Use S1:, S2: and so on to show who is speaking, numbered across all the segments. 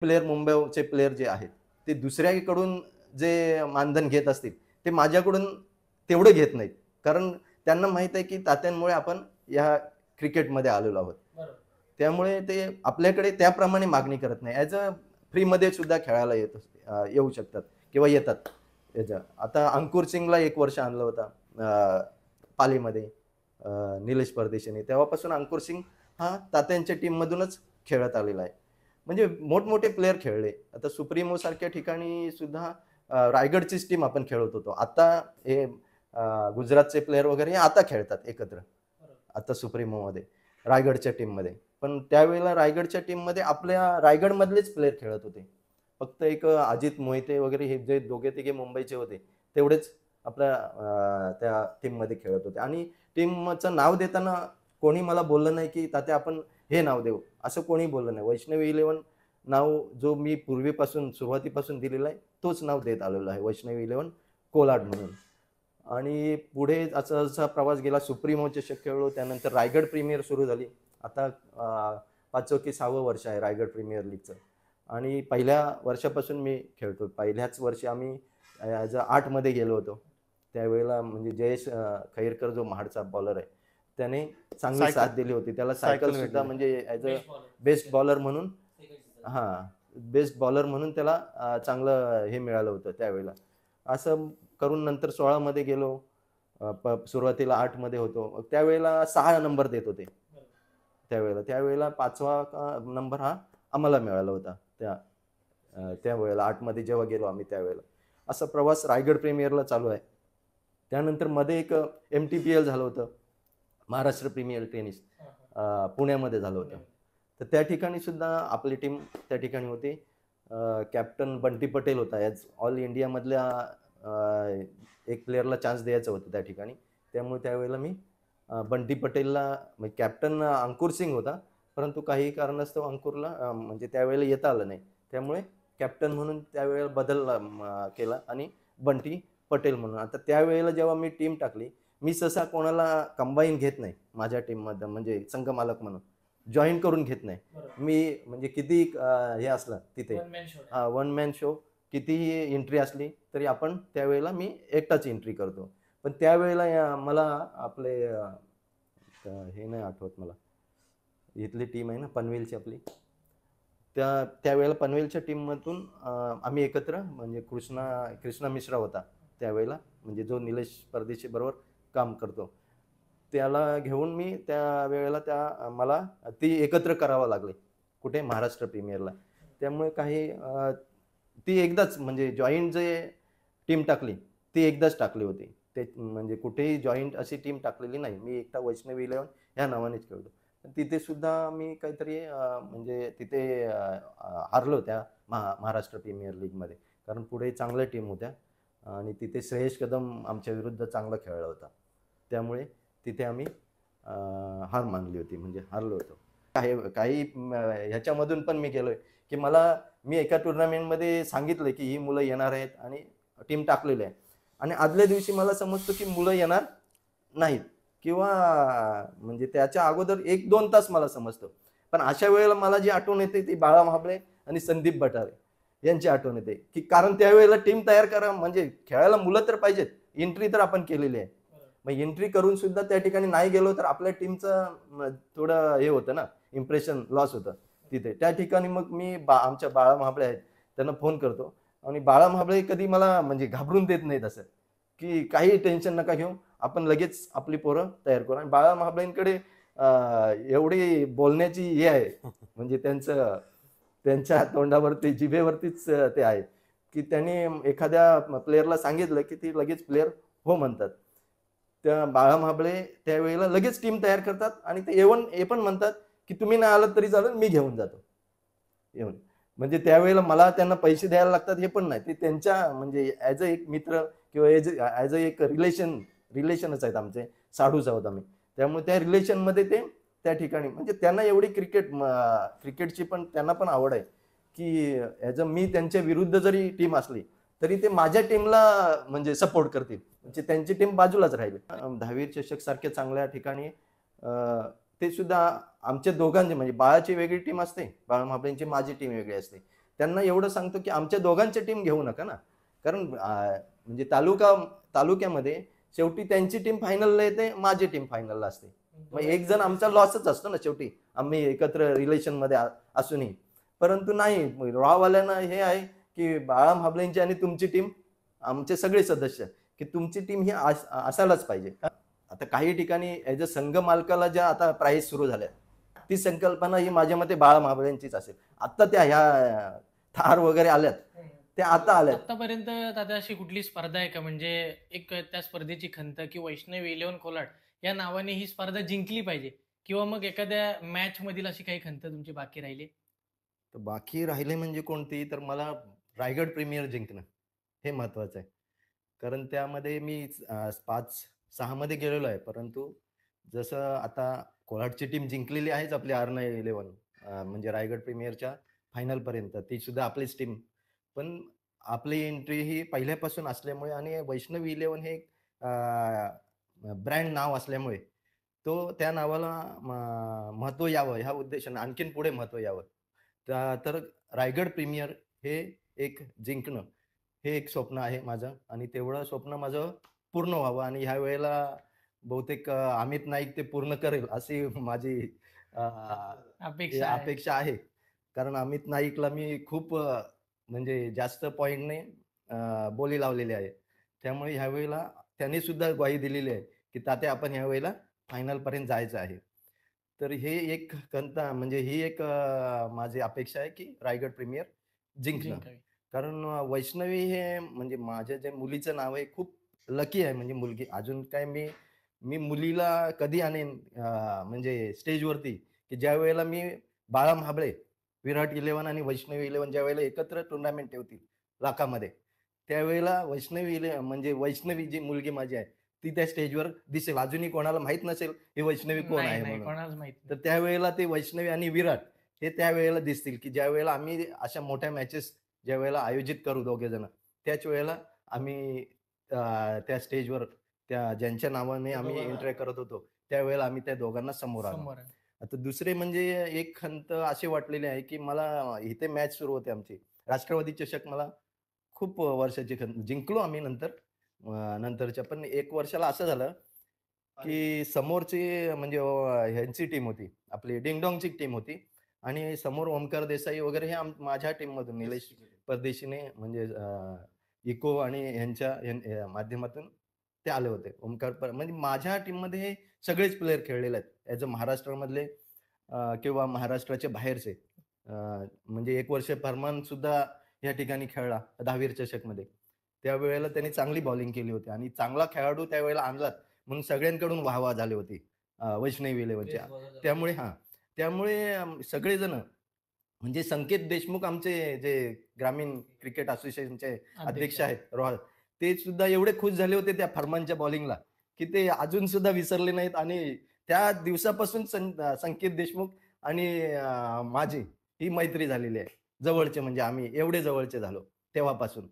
S1: Player मुंबईचे player जे आहेत ते दुसऱ्याकडून जे मानधन घेत असतील ते माझ्याकडून तेवढं घेत नाहीत. कारण त्यांना माहित आहे की तात्यांमुळे आपण या क्रिकेटमध्ये आलेलो आहोत. त्यामुळे ते आपल्याकडे त्याप्रमाणे मागणी करत नाही. ॲज अ फ्रीमध्ये सुद्धा खेळायला येऊ शकतात किंवा येतात. आता अंकुर सिंगला 1 वर्ष आणलं होतं पालीमध्ये निलेश परदेशीने. तेव्हापासून अंकुर सिंग हा तात्यांच्या टीममधूनच खेळत आलेला आहे. म्हणजे मोठमोठे प्लेयर खेळले. आता सुप्रीमो सारख्या ठिकाणी सुद्धा रायगडचीच टीम आपण खेळत होतो. आता हे गुजरातचे प्लेयर वगैरे हे आता खेळतात एकत्र. आता सुप्रीमोमध्ये रायगडच्या टीममध्ये. पण त्यावेळेला रायगडच्या टीममध्ये आपल्या रायगडमधलेच प्लेयर खेळत होते. फक्त एक अजित मोहिते वगैरे हे जे दोघे तिघे मुंबईचे होते तेवढेच आपल्या त्या टीममध्ये खेळत होते. आणि टीमचं नाव देताना कोणी मला बोललं नाही की तात्या आपण हे नाव देऊ, असं कोणी बोललं नाही. वैष्णवी इलेव्हन नाव जो मी पूर्वीपासून सुरुवातीपासून दिलेलं आहे तोच नाव देत आलेलो आहे, वैष्णवी इलेव्हन कोलाड म्हणून. आणि पुढे असा जसा प्रवास गेला, सुप्रीमो चषक खेळलो, त्यानंतर रायगड प्रीमियर सुरू झाली. आता 5वं की 6वं वर्ष आहे रायगड प्रीमियर लीगचं. आणि पहिल्या वर्षापासून मी खेळतो. पहिल्याच वर्षी आम्ही ॲज अ 8मध्ये गेलो होतो. त्यावेळेला म्हणजे जयेश खैरकर जो महाडचा बॉलर आहे त्याने चांगली साथ दिली होती. त्याला सायकल सुद्धा म्हणजे ॲज अ बेस्ट बॉलर म्हणून बेस्ट बॉलर म्हणून त्याला चांगलं हे मिळालं होतं त्यावेळेला. असं करून नंतर 16मध्ये गेलो. सुरुवातीला 8मध्ये होतो. त्यावेळेला 6 नंबर देत होते. त्यावेळेला 5वा नंबर हा आम्हाला मिळाला होता त्यावेळेला 8मध्ये जेव्हा गेलो आम्ही त्यावेळेला. असा प्रवास रायगड प्रीमियरला चालू आहे. त्यानंतर मध्ये एक MTPL झालं होतं, महाराष्ट्र प्रीमियर टेनिस, पुण्यामध्ये झालं होतं. तर त्या ठिकाणी सुद्धा आपली टीम त्या ठिकाणी होती. कॅप्टन बंटी पटेल होता. ॲज ऑल इंडियामधल्या एक प्लेअरला चान्स द्यायचं होतं त्या ठिकाणी. त्यामुळे त्यावेळेला मी बंटी पटेलला, म्हणजे कॅप्टन अंकुर सिंग होता, परंतु काही कारणास्तव अंकुरला म्हणजे त्यावेळेला येता आलं नाही. त्यामुळे कॅप्टन म्हणून त्यावेळेला बदल केला आणि बंटी पटेल म्हणून. आता त्यावेळेला जेव्हा मी टीम टाकली, मी सहसा कोणाला कंबाईन घेत नाही माझ्या टीममध्ये, म्हणजे संघमालक म्हणून जॉईन करून घेत नाही. मी म्हणजे किती हे असलं तिथे वन मॅन शो, कितीही एंट्री असली तरी आपण त्यावेळेला मी एकटाच एंट्री करतो. पण त्यावेळेला मला आपले हे नाही आठवत मला, इथली टीम आहे ना पनवेलची आपली, त्यावेळेला पनवेलच्या टीममधून आम्ही एकत्र, म्हणजे कृष्णा मिश्रा होता त्यावेळेला, म्हणजे जो निलेश परदेशी बरोबर काम करतो, त्याला घेऊन मी त्यावेळेला मला ती एकत्र करावं लागले कुठे, महाराष्ट्र प्रीमियरला. त्यामुळे काही ती एकदाच म्हणजे जॉईंट जे टीम टाकली ती एकदाच टाकली होती. ते म्हणजे कुठेही जॉईंट अशी टीम टाकलेली नाही. मी एकटा वैष्णवी इलेव्हन ह्या नावानेच खेळतो. तिथे सुद्धा मी काहीतरी म्हणजे तिथे हारलो त्या महाराष्ट्र प्रीमियर लीगमध्ये, कारण पुढे चांगल्या टीम होत्या आणि तिथे श्रेयस कदम आमच्या विरुद्ध चांगला खेळला होता. त्यामुळे तिथे आम्ही हार मानली होती, म्हणजे हारलो होतो. काही ह्याच्यामधून पण मी गेलोय की मी एका टुर्नामेंटमध्ये सांगितलं की ही मुलं येणार आहेत आणि टीम टाकलेली आहे, आणि आदल्या दिवशी मला समजतो की मुलं येणार नाहीत, किंवा म्हणजे त्याच्या अगोदर 1-2 तास मला समजतं. पण अशा वेळेला मला जी आठवण येते ती बाळा महाबळे आणि संदीप भटारे यांची आठवण येते, की कारण त्यावेळेला टीम तयार करा, म्हणजे खेळायला मुलं तर पाहिजेत, एंट्री तर आपण केलेली आहे. मग एंट्री करून सुद्धा त्या ठिकाणी नाही गेलो तर आपल्या टीमचं थोडं हे होतं ना, इम्प्रेशन लॉस होतं तिथे. त्या ठिकाणी मग मी आमच्या बाळा महाबळे आहेत त्यांना फोन करतो, आणि बाळा महाबळे कधी मला म्हणजे घाबरून देत नाहीत असं, की काही टेन्शन नका घेऊ, आपण लगेच आपली पोरं तयार करू. आणि बाळा महाबळेंकडे एवढी बोलण्याची हे आहे, म्हणजे त्यांच्या तोंडावरती, जिभेवरतीच ते आहे, की त्यांनी एखाद्या प्लेअरला सांगितलं की ती लगेच प्लेअर हो म्हणतात. त्या बाळा महाबळे त्यावेळेला लगेच टीम तयार करतात, आणि ते हे पण म्हणतात की तुम्ही नाही आलात तरी चालेल, मी घेऊन जातो येऊन. म्हणजे त्यावेळेला मला त्यांना पैसे द्यायला लागतात हे पण नाही, ते त्यांच्या म्हणजे ॲज अ एक मित्र किंवा ॲज अ एक रिलेशनच आहेत आमचे, साडूच आहोत आम्ही. त्यामुळे त्या रिलेशनमध्ये ते त्या ठिकाणी, म्हणजे त्यांना एवढी क्रिकेटची पण त्यांना पण आवड आहे, की ॲज अ मी त्यांच्या विरुद्ध जरी टीम असली तरी ते माझ्या टीमला म्हणजे सपोर्ट करतील, म्हणजे त्यांची टीम बाजूलाच राहील. दहावीर चषक सारख्या चांगल्या ठिकाणी ते सुद्धा आमच्या दोघांची, म्हणजे बाळाची वेगळी टीम असते, बाळा महाबळेंची माझी टीम वेगळी असते. त्यांना एवढं सांगतो की आमच्या दोघांच्या टीम घेऊ नका ना, कारण म्हणजे तालुक्यामध्ये शेवटी त्यांची टीम फायनलला येते, माझी टीम फायनलला असते. मग एक जण आमचा लॉसच असतो ना शेवटी, आम्ही एकत्र रिलेशन मध्ये असूनही. परंतु नाही, रॉवाल्यांना हे आहे की बाळा महाबलेंची आणि तुमची टीम, आमचे सगळे सदस्य, की तुमची टीम ही असायलाच पाहिजे. आता काही ठिकाणी ऍज अ संघ मालकाला ज्या आता प्राईज सुरू झाल्या, ती संकल्पना ही माझ्या मते बाळा महाबळेंचीच असेल. आता त्या ह्या थार वगैरे आल्यात, त्या आता आल्यात.
S2: आतापर्यंत दादा अशी कुठली स्पर्धा आहे का, म्हणजे एक त्या स्पर्धेची खंत की वैष्णवी 11 कोलाड या नावाने ही स्पर्धा जिंकली पाहिजे, किंवा मग एखाद्या मॅच मधील अशी काही खंत तुमची बाकी राहिली?
S1: तर बाकी राहिले म्हणजे कोणती, तर मला रायगड प्रीमियर जिंकणं हे महत्वाचं आहे. कारण त्यामध्ये मी 5-6 मध्ये गेलेलो आहे. परंतु जसं आता कोल्हाटची टीम जिंकलेली आहेच आपली R911, म्हणजे रायगड प्रीमियरच्या फायनल पर्यंत, ती सुद्धा आपलीच टीम. पण आपली एंट्री ही पहिल्यापासून असल्यामुळे आणि वैष्णवी 11 हे ब्रँड नाव असल्यामुळे तो त्या नावाला महत्व यावं ह्या उद्देशाने आणखीन पुढे महत्व यावं. तर रायगड प्रीमियर हे एक जिंकणं हे एक स्वप्न आहे माझं, आणि तेवढं स्वप्न माझं पूर्ण व्हावं. आणि ह्या वेळेला बहुतेक अमित नाईक ते पूर्ण करेल अशी माझी अपेक्षा आहे. कारण अमित नाईकला मी खूप म्हणजे जास्त पॉईंटने बोली लावलेली आहे. त्यामुळे ह्या वेळेला त्यांनी सुद्धा ग्वाही दिलेली आहे की तात्या आपण ह्या वेळेला फायनल पर्यंत जायचं आहे. तर हे एक म्हणजे ही एक माझी अपेक्षा आहे की रायगड प्रीमियर जिंकणं. कारण वैष्णवी हे म्हणजे माझ्या जे मुलीचं नाव आहे, खूप लकी आहे. म्हणजे मुलगी अजून काय मी मुलीला कधी आणेन म्हणजे स्टेजवरती, की ज्या वेळेला मी बाळा महाबळे, विराट 11 आणि वैष्णवी 11 ज्या वेळेला एकत्र टुर्नामेंट ठेवतील लाखामध्ये, त्यावेळेला म्हणजे वैष्णवी जी मुलगी माझी आहे ती त्या स्टेजवर दिसेल. अजूनही कोणाला माहित नसेल ही वैष्णवी कोण आहे म्हणून. तर त्यावेळेला ते वैष्णवी आणि विराट हे त्यावेळेला दिसतील, की ज्या वेळेला आम्ही अशा मोठ्या मॅचेस ज्या वेळेला आयोजित करू दोघे जण, त्याच वेळेला आम्ही त्या स्टेजवर त्या ज्यांच्या नावाने आम्ही एंट्री करत होतो त्यावेळेला आम्ही त्या दोघांना समोर आलो. आता दुसरे म्हणजे एक खंत अशी वाटलेली आहे की मला इथे मॅच सुरू होते आमची राष्ट्रवादी चषक, मला खूप वर्षाची खंत. जिंकलो आम्ही नंतरच्या, पण एक वर्षाला असं झालं की समोरची म्हणजे ह्यांची टीम होती, आपली डिंगडॉंगची टीम होती, आणि समोर ओमकार देसाई वगैरे हे माझ्या टीम मधून निलेश परदेशीने म्हणजे इको आणि ह्यांच्या माध्यमातून ते आले होते. म्हणजे माझ्या टीम मध्ये हे सगळेच प्लेयर खेळलेले आहेत ऍज अ महाराष्ट्रामधले किंवा महाराष्ट्राच्या बाहेरचे. म्हणजे एक वर्ष फरमान सुद्धा या ठिकाणी खेळला 10वीर चषक मध्ये. त्यावेळेला त्यांनी चांगली बॉलिंग केली होती आणि चांगला खेळाडू त्यावेळेला आणलात म्हणून सगळ्यांकडून वाहवा झाली होती वैष्णवी 11च्या. त्यामुळे सगळेजण म्हणजे संकेत देशमुख आमचे जे ग्रामीण क्रिकेट असोसिएशनचे अध्यक्ष आहेत रोहाळ, ते सुद्धा एवढे खुश झाले होते त्या फरमानच्या बॉलिंगला की ते अजून सुद्धा विसरले नाहीत. आणि त्या दिवसापासून संकेत देशमुख आणि माझी ही मैत्री झालेली आहे जवळचे, म्हणजे आम्ही एवढे जवळचे झालो तेव्हापासून.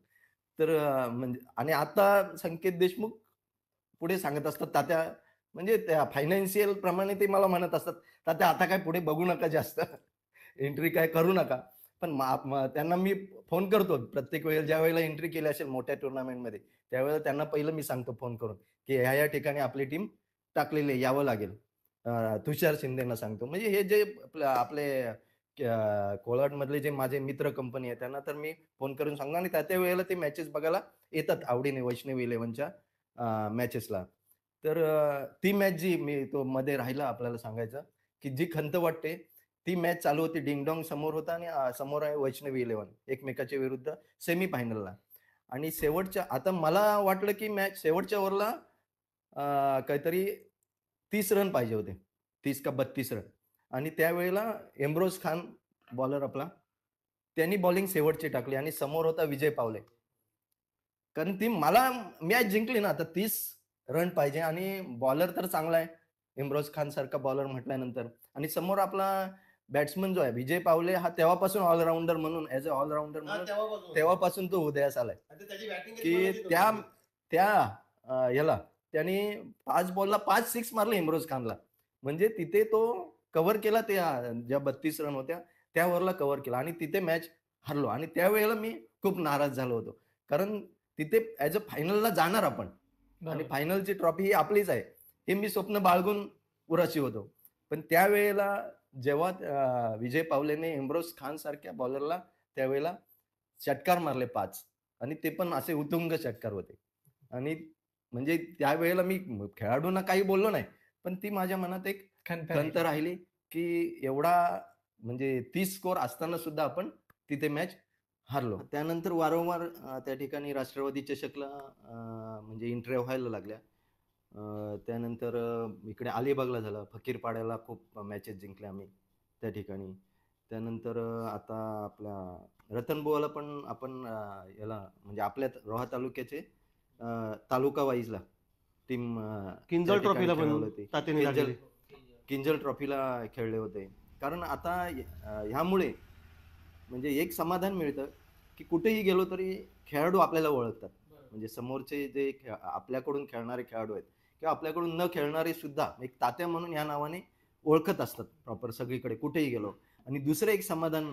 S1: तर म्हणजे आणि आता संकेत देशमुख पुढे सांगत असतात तात्या, म्हणजे त्या फायनान्शियल प्रमाणे ते मला म्हणत असतात, तात्या आता काय पुढे बघू नका जास्त, एंट्री काय करू नका. पण त्यांना मी फोन करतो प्रत्येक वेळेला, ज्या वेळेला एंट्री केली असेल मोठ्या टुर्नामेंटमध्ये त्यावेळेला त्यांना पहिलं मी सांगतो फोन करून की ह्या ठिकाणी आपली टीम टाकलेली यावं लागेल. तुषार शिंदेना सांगतो. म्हणजे हे जे आपले कोलाड मधले जे माझे मित्र कंपनी आहे त्यांना तर मी फोन करून सांगतो, आणि त्या वेळेला ते मॅचेस बघायला येतात आवडीने वैष्णवी 11च्या मॅचेसला. तर ती मॅच जी मी तो मध्ये राहिला आपल्याला सांगायचं, की जी खंत वाटते ती मॅच चालू होती, डिंगडॉंग समोर होता आणि समोर आहे वैष्णवी 11 एकमेकाच्या विरुद्ध सेमी फायनलला. आणि शेवटच्या आता मला वाटलं की मॅच शेवटच्या ओव्हरला काहीतरी 30 रन पाहिजे होते, 30 का 32 रन. आणि त्यावेळेला इम्रोज खान बॉलर आपला, त्यांनी बॉलिंग शेवटची टाकली आणि समोर होता विजय पावले. कारण ती मला मॅच जिंकली ना, आता 30 रन पाहिजे आणि बॉलर तर चांगला आहे इम्रोज खान सारखा बॉलर म्हटल्यानंतर, आणि समोर आपला बॅट्समन जो आहे विजय पावले हा तेव्हापासून ऑलराऊंडर म्हणून ऍज अ ऑलराऊंडर म्हणून तेव्हापासून तो उदयास आलाय की त्या याला त्यांनी 5 बॉलला 5 सिक्स मारले इम्रोज खानला. म्हणजे तिथे तो कव्हर केला, त्या ज्या 32 रन होत्या त्या ओव्हरला कव्हर केला आणि तिथे मॅच हरलो आणि त्यावेळेला मी खूप नाराज झालो होतो. कारण तिथे ॲज अ फायनलला जाणार आपण आणि
S2: बरोबर.
S1: फायनलची ट्रॉफी ही आपलीच आहे. हे मी स्वप्न बाळगून उराशी होतो. पण त्यावेळेला जेव्हा विजय पावलेने इम्रोज खान सारख्या बॉलरला त्यावेळेला षटकार मारले 5 आणि ते पण असे उत्तुंग षटकार होते. आणि म्हणजे त्यावेळेला मी खेळाडूंना काही बोललो नाही. पण ती माझ्या मनात एक
S2: खंत
S1: खंत
S2: राहिली.
S1: राहिली, की एवढा म्हणजे 30 स्कोर असताना सुद्धा आपण तिथे मॅच हारलो. त्यानंतर वारंवार त्या ठिकाणी राष्ट्रवादी चषकला म्हणजे एंट्र्या व्हायला लागल्या. त्यानंतर इकडे अलिबागला झालं, फकीरपाड्याला खूप मॅचेस जिंकल्या आम्ही त्या ठिकाणी. त्यानंतर आता आपला रतनबुवाला पण आपण याला म्हणजे आपल्या रोहा तालुक्याचे तालुका वाईजला टीम त्या
S3: किंजल
S1: ठिकाणी
S3: ट्रॉफीला
S1: खेळवली
S3: पण
S1: होती.
S3: तात्याने
S1: किंजल
S3: लागलेली.
S1: किंजल ट्रॉफीला खेळले होते. कारण आता ह्यामुळे म्हणजे एक समाधान मिळतं, की कुठेही गेलो तरी खेळाडू आपल्याला ओळखतात. म्हणजे समोरचे जे आपल्याकडून खेळणारे खेळाडू आहेत किंवा आपल्याकडून न खेळणारे सुद्धा एक तात्या म्हणून या नावाने ओळखत असतात प्रॉपर सगळीकडे कुठेही गेलो. आणि दुसरं एक समाधान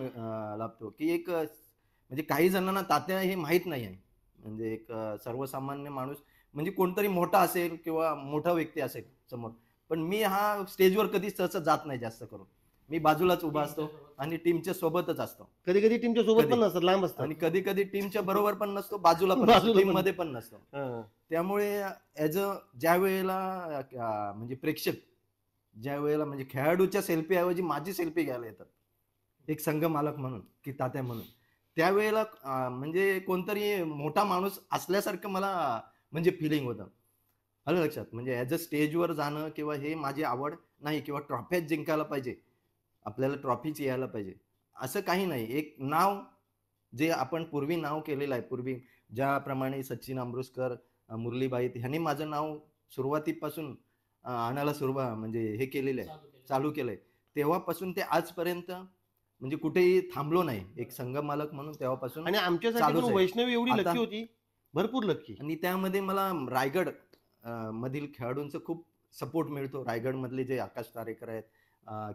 S1: लाभतो, की एक म्हणजे काही जणांना तात्या हे माहीत नाही आहे. म्हणजे एक सर्वसामान्य माणूस म्हणजे कोणतरी मोठा असेल किंवा मोठा व्यक्ती असेल समोर. पण मी हा स्टेजवर कधीच तसं जात नाही जास्त करून. मी बाजूलाच उभा असतो आणि टीमच्या सोबतच असतो.
S3: कधी कधी टीमच्या सोबत
S1: कधी
S3: पण नसतात, लांब असतात.
S1: आणि कधी-कधी टीमच्या बरोबर पण नसतो, बाजूला पण नसतो,
S3: बाजूला पण.
S1: टीममध्ये पण नसतो.
S3: हां.
S1: त्यामुळे ॲज अ ज्यावेळेला म्हणजे प्रेक्षक ज्यावेळेला म्हणजे खेळाडूच्या सेल्फीऐवजी माझी सेल्फी घ्यायला येतात. एक संघ मालक म्हणून, की तात्या म्हणून. त्यावेळेला म्हणजे कोणतरी मोठा माणूस असल्यासारखं मला म्हणजे फिलिंग होतं. आलं लक्षात? म्हणजे ॲज अ स्टेजवर जाणं किंवा हे माझी आवड नाही किंवा ट्रॉफ्याच जिंकायला पाहिजे. आपल्याला ट्रॉफीच यायला पाहिजे. असं काही नाही. एक नाव जे आपण पूर्वी नाव केलेलं आहे. पूर्वी ज्याप्रमाणे सचिन अमृतकर, मुरलीबाई ह्यांनी माझं नाव सुरुवातीपासून आणायला म्हणजे हे केलेलं आहे, चालू केलंय. तेव्हापासून ते आजपर्यंत म्हणजे कुठेही थांबलो नाही. एक संघ मालक म्हणून तेव्हापासून
S3: आणि आमच्यासाठी
S1: चालूच
S3: पण
S1: आहे.
S3: वैष्णवी एवढी
S1: आता
S3: लकी होती, भरपूर लकी.
S1: आणि त्यामध्ये मला रायगड मधील खेळाडूंचा खूप सपोर्ट मिळतो. रायगडमधले जे आकाश तारेकर आहेत,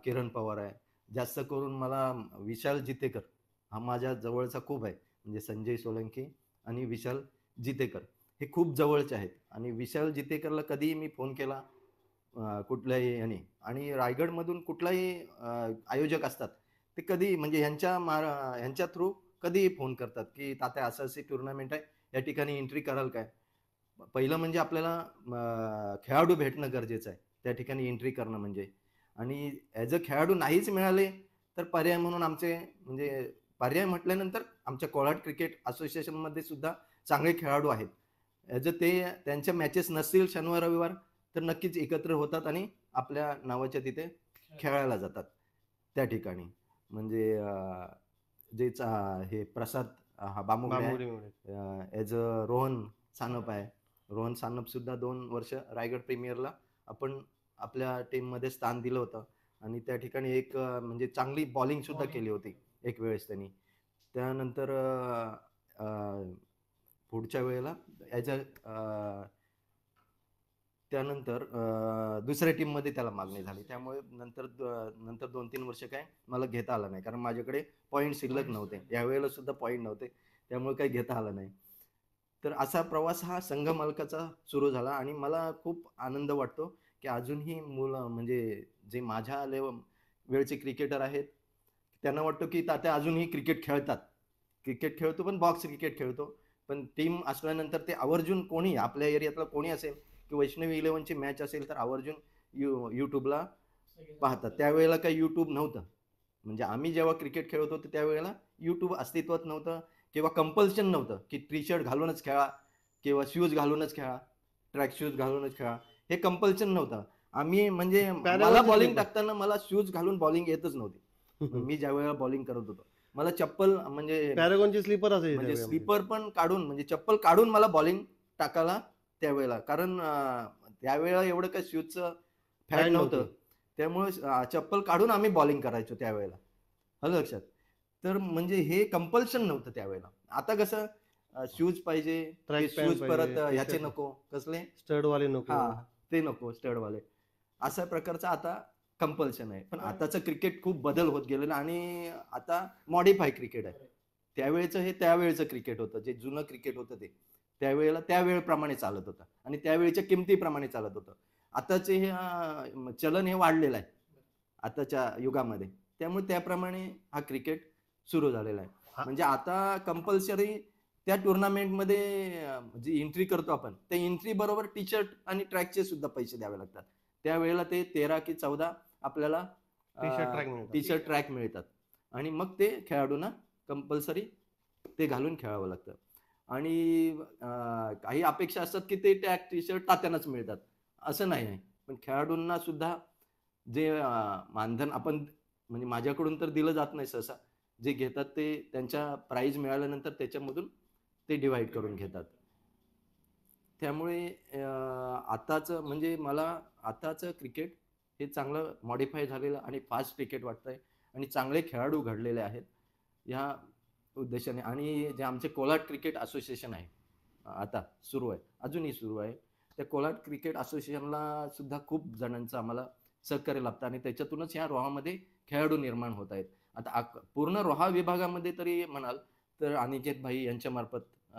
S1: किरण पवार आहे. जास्त करून मला विशाल जितेकर हा माझ्या जवळचा खूप आहे. म्हणजे संजय सोलंकी आणि विशाल जितेकर हे खूप जवळचे आहेत आणि विशाल जितेकरला कधीही मी फोन केला कुठल्याही ह्याने आणि रायगडमधून कुठलाही आयोजक असतात, ते कधी म्हणजे ह्यांच्या थ्रू कधीही फोन करतात, की "तात्या असं-अशी टुर्नामेंट आहे, या ठिकाणी एंट्री कराल काय?" पहिलं म्हणजे आपल्याला खेळाडू भेटणं गरजेचं आहे. त्या ठिकाणी एंट्री करणं म्हणजे आणि ॲज अ खेळाडू नाहीच मिळाले, तर पर्याय म्हणून आमचे म्हणजे पर्याय म्हटल्यानंतर आमच्या कोल्हाट क्रिकेट असोसिएशनमध्ये सुद्धा चांगले खेळाडू आहेत. ॲज अ ते त्यांच्या मॅचेस नसतील शनिवार-रविवार, तर नक्कीच एकत्र होतात आणि आपल्या नावाच्या तिथे खेळायला जातात त्या ठिकाणी. म्हणजे हे प्रसाद हा बामुगडे आहे.
S3: बांबोडे.
S1: ॲज अ रोहन सानप आहे. रोहन सानपसुद्धा 2 वर्ष रायगड प्रीमियरला आपण आपल्या टीममध्ये स्थान दिलं होतं आणि त्या ठिकाणी एक म्हणजे चांगली बॉलिंगसुद्धा केली होती एक वेळेस त्यांनी. त्यानंतर अ, अ, पुढच्या वेळेला ॲज अ त्यानंतर दुसऱ्या टीममध्ये त्याला मागणी झाली. त्यामुळे नंतर 2-3 वर्ष काय मला घेता आलं नाही. कारण माझ्याकडे पॉइंट शिल्लक नव्हते. यावेळेला सुद्धा पॉइंट नव्हते. त्यामुळे काही घेता आलं नाही. तर असा प्रवास हा संघ मालकाचा सुरू झाला आणि मला खूप आनंद वाटतो, की अजूनही मुलं म्हणजे जे माझ्या वेळचे क्रिकेटर आहेत, त्यांना वाटतं की तात्या अजूनही क्रिकेट खेळतात. क्रिकेट खेळतो पण बॉक्स क्रिकेट खेळतो. पण टीम असल्यानंतर ते आवर्जून कोणी आपल्या एरियातला कोणी असेल की वैष्णवी इलेव्हनची मॅच असेल तर आवर्जून YouTubeला पाहतात. त्यावेळेला काही YouTube नव्हतं. म्हणजे आम्ही जेव्हा क्रिकेट खेळत होतो त्यावेळेला YouTube अस्तित्वात नव्हतं किंवा कंपल्शन नव्हतं, की टी-शर्ट घालूनच खेळा किंवा शूज घालूनच खेळा, ट्रॅक शूज घालूनच खेळा. हे कंपल्शन नव्हतं. आम्ही म्हणजे मला
S3: पॅरागॉनचे
S1: बॉलिंग
S3: स्लीपर.
S1: टाकताना मला शूज घालून बॉलिंग येतच नव्हती. मी ज्यावेळेला बॉलिंग करत होतो. मला चप्पल
S3: पॅरागॉनचे स्लीपर असायचे
S1: म्हणजे
S3: त्यावेळी आमचे.
S1: स्लीपर पण काढून म्हणजे चप्पल काढून मला बॉलिंग टाकायला त्यावेळेला. कारण त्यावेळेला एवढं काही शूजचं फॅड
S3: पॅन्ट
S1: नव्हतं.
S3: नव्हती.
S1: त्यामुळे चप्पल काढून आम्ही बॉलिंग करायचो त्यावेळेला. आलं लक्षात? तर म्हणजे हे कंपल्शन नव्हतं त्यावेळेला. आता कसं शूज पाहिजे, ते
S3: ट्रॅक पॅन्ट
S1: शूज परत
S3: पाहिजे,
S1: ह्याचे
S3: टी-शर्ट
S1: नको. कसले?
S3: स्टडवाले नको.
S1: हां, ते नको स्टडवाले. अशा प्रकारचं आता कंपल्शन आहे. पण आताचं क्रिकेट खूप बदल होत गेलेला आणि आता मॉडिफाय क्रिकेट आहे. त्यावेळेचं हे त्यावेळेचं क्रिकेट होतं, जे जुनं क्रिकेट होतं ते त्यावेळेला त्या वेळेप्रमाणे चालत होतं आणि त्यावेळेच्या किमतीप्रमाणे चालत होतं. आताचे हे चलन हे वाढलेलं आहे आताच्या युगामध्ये, त्यामुळे त्याप्रमाणे हा क्रिकेट सुरू झालेला आहे. म्हणजे आता कंपल्सरी त्या टुर्नामेंटमध्ये जी एंट्री करतो आपण त्या एंट्री बरोबर टी शर्ट आणि ट्रॅकचे सुद्धा पैसे द्यावे लागतात. त्यावेळेला ते 13 की 14 आपल्याला टी शर्ट ट्रॅक मिळतात आणि मग ते खेळाडूंना कंपल्सरी ते घालून खेळावं लागतं. आणि काही अपेक्षा असतात की ते ट्रॅक टी शर्ट तात्यानंच मिळतात, असं नाही आहे. पण खेळाडूंना सुद्धा जे मानधन आपण म्हणजे माझ्याकडून तर दिलं जात नाही सहसा, जे घेतात ते त्यांच्या प्राईज मिळाल्यानंतर त्याच्यामधून ते डिवाइड करून घेतात. त्यामुळे आताचं म्हणजे मला आताचं क्रिकेट हे चांगलं मॉडिफाय झालेलं आणि फास्ट क्रिकेट वाटतंय आणि चांगले खेळाडू घडलेले आहेत ह्या उद्देशाने. आणि जे आमचे कोलाड क्रिकेट असोसिएशन आहे आता सुरू आहे, अजूनही सुरू आहे, त्या कोलाड क्रिकेट असोसिएशनला सुद्धा खूप जणांचं आम्हाला सहकार्य लाभतं आणि त्याच्यातूनच ह्या रोहामध्ये खेळाडू निर्माण होत आहेत. आता पूर्ण रोहा विभागामध्ये तरी म्हणाल तर अनिकेत भाई यांच्यामार्फत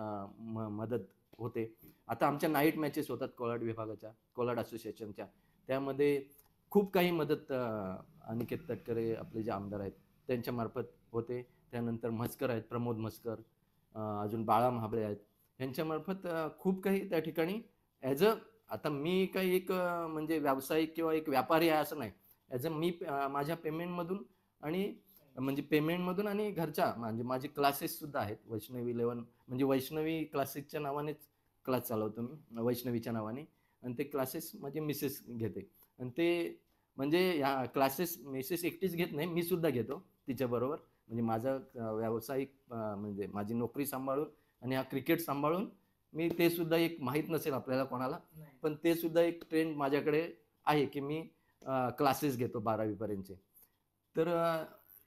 S1: मदत होते. आता आमच्या नाईट मॅचेस होतात कोलाड विभागाच्या, कोलाड असोसिएशनच्या, त्यामध्ये खूप काही मदत अनिकेत तटकरे आपले जे आमदार आहेत त्यांच्यामार्फत होते. त्यानंतर म्हस्कर आहेत, प्रमोद म्हस्कर, अजून बाळा महाबळे आहेत, यांच्यामार्फत खूप काही त्या ठिकाणी आता मी काही एक म्हणजे व्यावसायिक किंवा एक व्यापारी आहे असं नाही, मी माझ्या पेमेंटमधून आणि म्हणजे पेमेंटमधून आणि घरच्या म्हणजे माझे क्लासेस सुद्धा आहेत. वैष्णवी 11 म्हणजे वैष्णवी क्लासेसच्या नावानेच क्लास चालवतो मी, वैष्णवीच्या नावाने, आणि ते क्लासेस माझे मिसेस घेते. आणि ते म्हणजे ह्या क्लासेस मिसेस एकटीच घेत नाही, मी सुद्धा घेतो तिच्याबरोबर. म्हणजे माझा व्यावसायिक म्हणजे माझी नोकरी सांभाळून आणि हा क्रिकेट सांभाळून मी ते सुद्धा एक माहीत नसेल आपल्याला कोणाला, पण ते सुद्धा एक ट्रेंड माझ्याकडे आहे की मी क्लासेस घेतो 12वी पर्यंतचे. तर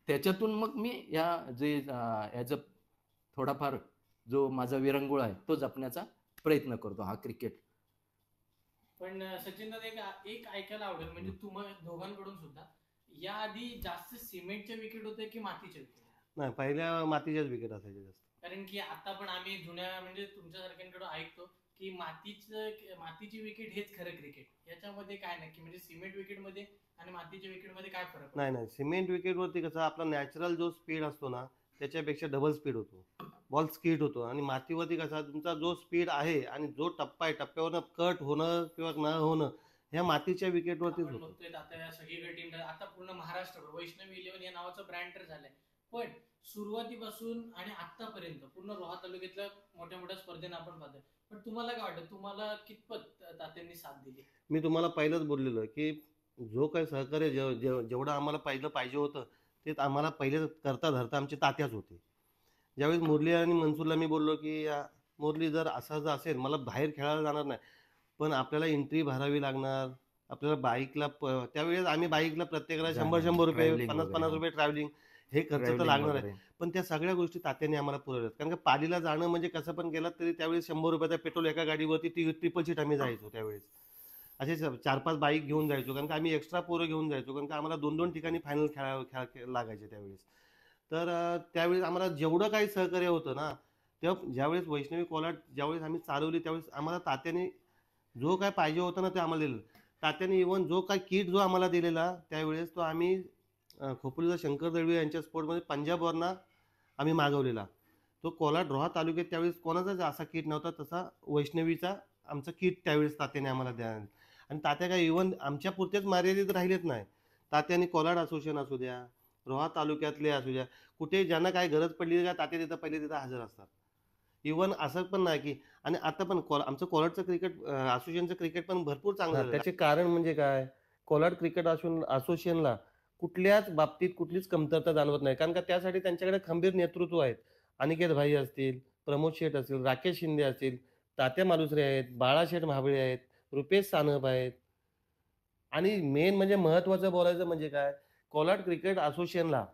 S1: त्याच्यातून मग मी ह्या जे ॲज अ थोडाफार जो माझा विरंगुळा आहे तो जपण्याचा प्रयत्न करतो हा क्रिकेट.
S2: पण सचिन दादा एक ऐकायला आवडेल म्हणजे तुम्हा दोघांकडून सुद्धा, याआधी जास्त सिमेंटचे विकेट होते की मातीचे विकेट?
S3: नाही, पहिल्या मातीच्याच विकेट असायचे जास्त.
S2: कारण की आता पण आम्ही जुन्या म्हणजे तुमच्यासारख्यांकडून ऐकतो की मातीची विकेट हेच खरं क्रिकेट. याच्यामध्ये काय नक्की म्हणजे सिमेंट विकेट मध्ये आणि मातीच्या विकेट मध्ये काय फरक?
S3: नाही, सिमेंट विकेटवरती कसं आपला नॅचरल जो स्पीड असतो ना त्याच्यापेक्षा डबल स्पीड होतो, बॉल स्किड होतो. आणि मातीवरती कसा तुमचा जो स्पीड आहे आणि जो टप्पा आहे टप्प्यावरनं कट होणं किंवा न होणं ह्या मातीच्या विकेटवरतीच होतं.
S2: बघतोय आता सगळीकडे टीम आता पूर्ण महाराष्ट्रभर वैष्णवी 11 या नावाचं ब्रँड तर झालंय. पण सुरुवातीपासून आणि आतापर्यंत पूर्ण रोहा तालुक्यातल्या मोठ्या मोठ्या स्पर्धेनं आपण पाहतोय. पण तुम्हाला काय वाटतं, तुम्हाला कितपत तात्यांनी साथ दिली?
S3: मी तुम्हाला पहिलंच बोललेलं की जो काही सहकार्य जेवढं आम्हाला पहिलं पाहिजे होतं ते आम्हाला पहिले करता धरता आमचे तात्याच होते. ज्यावेळेस मुरली आणि मनसूरला मी बोललो की मुरली जर असं असेल मला बाहेर खेळायला जाणार नाही, पण आपल्याला एंट्री भरावी लागणार, आपल्याला बाईकला त्यावेळेस आम्ही बाईकला प्रत्येकाला 100 रुपये, 50 रुपये ट्रॅव्हलिंग हे खर्च तर लागणार आहे. पण त्या सगळ्या गोष्टी तात्याने आम्हाला पुरवल्यात. कारण का पालीला जाणं म्हणजे कसं पण गेलात तरी त्यावेळेस 100 रुपयाचा पेट्रोल एका गाडीवरती ट्रिपल सीट आम्ही जायचो. त्यावेळेस असे 4-5 बाईक घेऊन जायचो, कारण का आम्ही एक्स्ट्रा पोरं घेऊन जायचो, कारण का आम्हाला 2-2 ठिकाणी फायनल खेळायला लागायचे त्यावेळेस. तर त्यावेळेस आम्हाला जेवढं काही सहकार्य होतं ना, तेव्हा ज्यावेळेस वैष्णवी कोलाड ज्यावेळेस आम्ही चालवली त्यावेळेस आम्हाला तात्याने जो काय पाहिजे होतं ना ते आम्हाला दिलं. तात्याने इव्हन जो काय किट जो आम्हाला दिलेला त्यावेळेस तो आम्ही खोपोलीचा शंकर दळवी यांच्या स्पोर्टमध्ये पंजाबवरनं आम्ही मागवलेला. तो कोलाड रोहा तालुक्यात त्यावेळेस कोणाचाच असा किट नव्हता, तसा वैष्णवीचा आमचा किट त्यावेळेस तात्याने आम्हाला द्या. आणि तात्या काय इव्हन आमच्या पुरतेच मर्यादित राहिलेत नाही. तात्याने कोलाड असोसिएशन असू द्या, रोहा तालुक्यातले असू द्या, कुठे ज्यांना काय गरज पडली का तात्या तिथं पहिले तिथं हजर असतात. इव्हन असं पण नाही की, आणि आता पण आमचं कोलाडचं क्रिकेट असोसिएशनचं क्रिकेट पण भरपूर चांगलं झालं. त्याचे कारण म्हणजे काय, कोलाड क्रिकेट असोसिएशनला कुठल्याच बाबतीत कुठलीच कमतरता जाणवत नाही, कारण का त्यासाठी त्यांच्याकडे खंबीर नेतृत्व आहेत. अनिकेत भाई असतील, प्रमोद शेठ असतील, राकेश शिंदे असतील, तात्या मालुसरे आहेत, बाळाशेठ महाबळे आहेत, रुपेश सानप आहेत. आणि मेन म्हणजे महत्त्वाचं बोलायचं म्हणजे काय, कोलाड क्रिकेट असोसिएशनला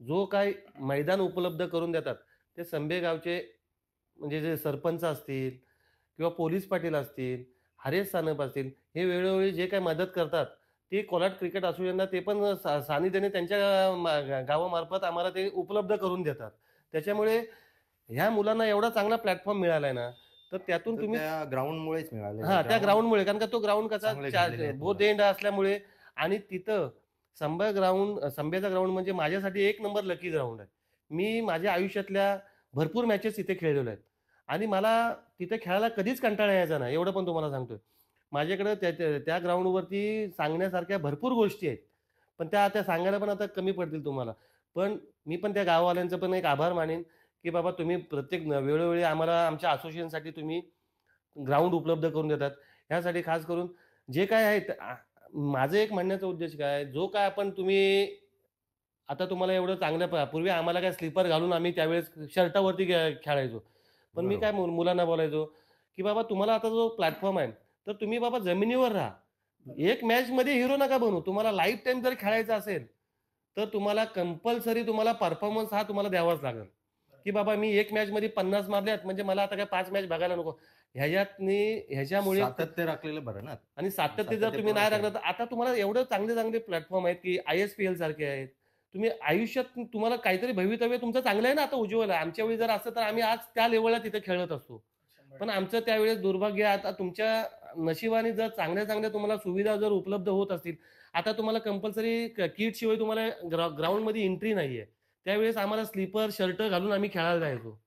S3: जो काय मैदान उपलब्ध करून देतात ते संबे गावचे म्हणजे जे सरपंच असतील किंवा पोलीस पाटील असतील, हरेश सानप असतील, हे वेळोवेळी जे काही मदत करतात ते कोलाड क्रिकेट असोसिएशनला ते पण सानिध्याने त्यांच्या गावामार्फत आम्हाला ते उपलब्ध करून देतात. त्याच्यामुळे ह्या मुलांना एवढा चांगला प्लॅटफॉर्म मिळालाय ना, तर त्यातून
S1: तर
S3: तुम्ही
S1: त्या ग्राउंडमुळेच मिळालेलं
S3: हां,
S1: आहे.
S3: त्या
S1: ग्राउंड
S3: ग्राउंडमुळे. कारण का तो ग्राउंड कसा
S1: चांगले झालेले आहेत
S3: बोथ
S1: मुलं.
S3: एंड असल्यामुळे आणि तिथं संभाचा ग्राउंड म्हणजे माझ्यासाठी एक नंबर लकी ग्राउंड आहे. मी माझ्या आयुष्यातल्या भरपूर मॅचेस तिथे खेळलेलो आहेत आणि मला तिथे खेळायला कधीच कंटाळा यायचा नाही, एवढं पण तुम्हाला सांगतोय. माझ्याकडे त्या ग्राउंडवरती सांगण्यासारख्या भरपूर गोष्टी आहेत. पण त्या सांगायला पण आता कमी पडतील तुम्हाला. पण मी पण त्या गाववाल्यांचा पण एक आभार मानेन, की बाबा तुम्ही प्रत्येक वेळोवेळी आम्हाला आमच्या असोसिएशनसाठी तुम्ही ग्राउंड उपलब्ध करून देतात. ह्यासाठी खास करून जे काय आहे माझं एक म्हणण्याचा उद्देश काय आहे, जो काय आपण तुम्ही आता तुम्हाला एवढं चांगलं पूर्वी आम्हाला काय स्लीपर घालून आम्ही त्यावेळेस शर्टावरती खेळायचो. पण मी काय
S1: बरोबर.
S3: मुलांना बोलायचो, की बाबा तुम्हाला आता जो प्लॅटफॉर्म आहे, तर तुम्ही बाबा जमिनीवर राहा. एक मॅचमध्ये हिरो नका बनू. तुम्हाला लाईफ टाईम जर खेळायचं असेल, तर तुम्हाला कंपल्सरी तुम्हाला परफॉर्मन्स हा तुम्हाला द्यावाच लागेल. की बाबा मी एक मॅचमध्ये 50 मारल्यात म्हणजे मला आता काय 5 मॅच बघायला नको. ह्याच्यामुळे
S1: सातत्य राखलेलं बरं ना.
S3: आणि सातत्य जर तुम्ही
S1: सातत्यपूर्ण
S3: नाही
S1: खेळ.
S3: राखलं, तर आता तुम्हाला एवढं चांगले प्लॅटफॉर्म आहेत, की ISPL सारखे आहेत. तुम्ही आयुष्यात तुम्हाला काहीतरी भवितव्य तुमचं चांगलं आहे ना, आता उज्ज्वल आहे. आमच्या वेळी जर असतं, तर आम्ही आज त्या लेव्हलला तिथे खेळत असतो. पण
S2: 100%.
S3: आमचं त्यावेळेस दुर्भाग्य आहे. आता तुमच्या नशिबाने जर चांगल्या तुम्हाला सुविधा जर उपलब्ध होत असतील, आता तुम्हाला कंपल्सरी किट शिवाय तुम्हाला ग्राउंडमध्ये एंट्री नाहीये. त्यावेळेस आम्हाला स्लीपर, शर्ट घालून आम्ही खेळायला जायचो.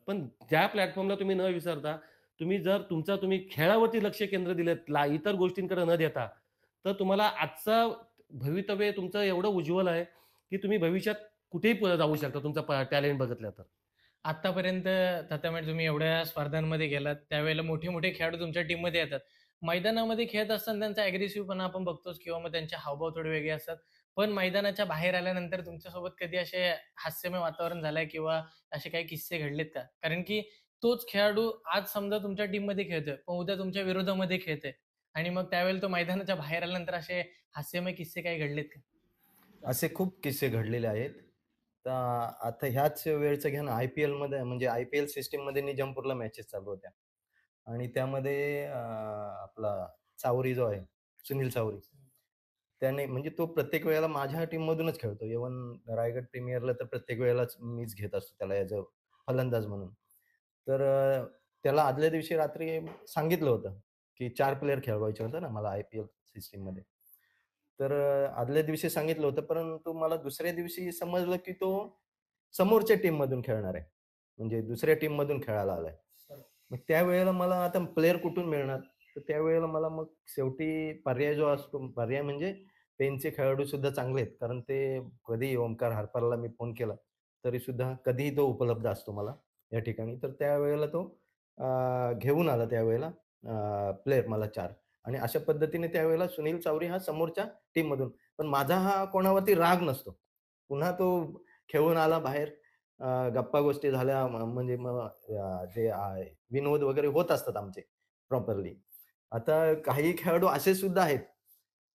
S3: पण ज्या प्लॅटफॉर्मला तुम्ही न विसरता, तुम्ही जर तुम्ही खेळावरती लक्ष केंद्र दिलेत, इतर गोष्टींकडे न देता, तर तुम्हाला आजचं भवितव्य तुमचं एवढं उज्ज्वल आहे, की तुम्ही भविष्यात कुठेही जाऊ शकता तुमचा टॅलेंट बघितलं तर.
S2: आतापर्यंत तथामेळ तुम्ही एवढ्या स्पर्धांमध्ये गेलात, त्यावेळेला मोठे-मोठे खेळाडू तुमच्या टीममध्ये येतात. मैदानामध्ये खेळत असताना त्यांचा अग्रेसिव्हपणा आपण बघतोच किंवा मग त्यांचे हावभाव थोडे वेगळे असतात. पण मैदानाच्या बाहेर आल्यानंतर तुमच्यासोबत कधी असे हास्यमय वातावरण झालंय किंवा असे काही किस्से घडलेत का? कारण की तोच खेळाडू आज समजा तुमच्या टीममध्ये खेळतोय, पण उद्या तुमच्या विरोधामध्ये खेळतोय आणि मग त्यावेळेला तो मैदानाच्या बाहेर आल्यानंतर असे हास्यमय किस्से काही घडलेत का?
S1: असे खूप किस्से घडलेले आहेत. तर आता ह्याच वेळचं घ्या ना, IPLमध्ये म्हणजे IPL सिस्टममध्ये निजामपूरला मॅचेस चालू होत्या आणि त्यामध्ये आपला चावरी जो आहे, सुनील चावरी, त्याने म्हणजे तो प्रत्येक वेळेला माझ्या टीममधूनच खेळतो. इव्हन रायगड प्रीमियरला तर प्रत्येक वेळेलाच मीच घेत असतो त्याला ॲज अ फलंदाज म्हणून. तर त्याला आदल्या दिवशी रात्री सांगितलं होतं, की 4 प्लेयर खेळवायचे होते ना मला IPL सिस्टममध्ये. तर आदल्या दिवशी सांगितलं होतं, परंतु मला दुसऱ्या दिवशी समजलं, की तो समोरच्या टीममधून खेळणार आहे. म्हणजे दुसऱ्या टीममधून खेळायला आलाय. मग त्यावेळेला मला आता प्लेयर कुठून मिळणार? तर त्यावेळेला मला मग शेवटी पर्याय जो असतो, पर्याय म्हणजे पेनचे खेळाडू सुद्धा चांगले आहेत. कारण ते कधीही ओमकार हार्परला मी फोन केला, तरी सुद्धा कधीही तो उपलब्ध असतो मला या ठिकाणी. तर त्यावेळेला तो घेऊन आला त्यावेळेला प्लेयर मला 4 आणि अशा पद्धतीने त्यावेळेला सुनील चावरी हा समोरच्या टीममधून. पण माझा हा कोणावरती राग नसतो. पुन्हा तो खेळून आला बाहेर, गप्पा गोष्टी झाल्या म्हणजे मग जे विनोद वगैरे होत असतात आमचे प्रॉपरली. आता काही खेळाडू असे सुद्धा आहेत,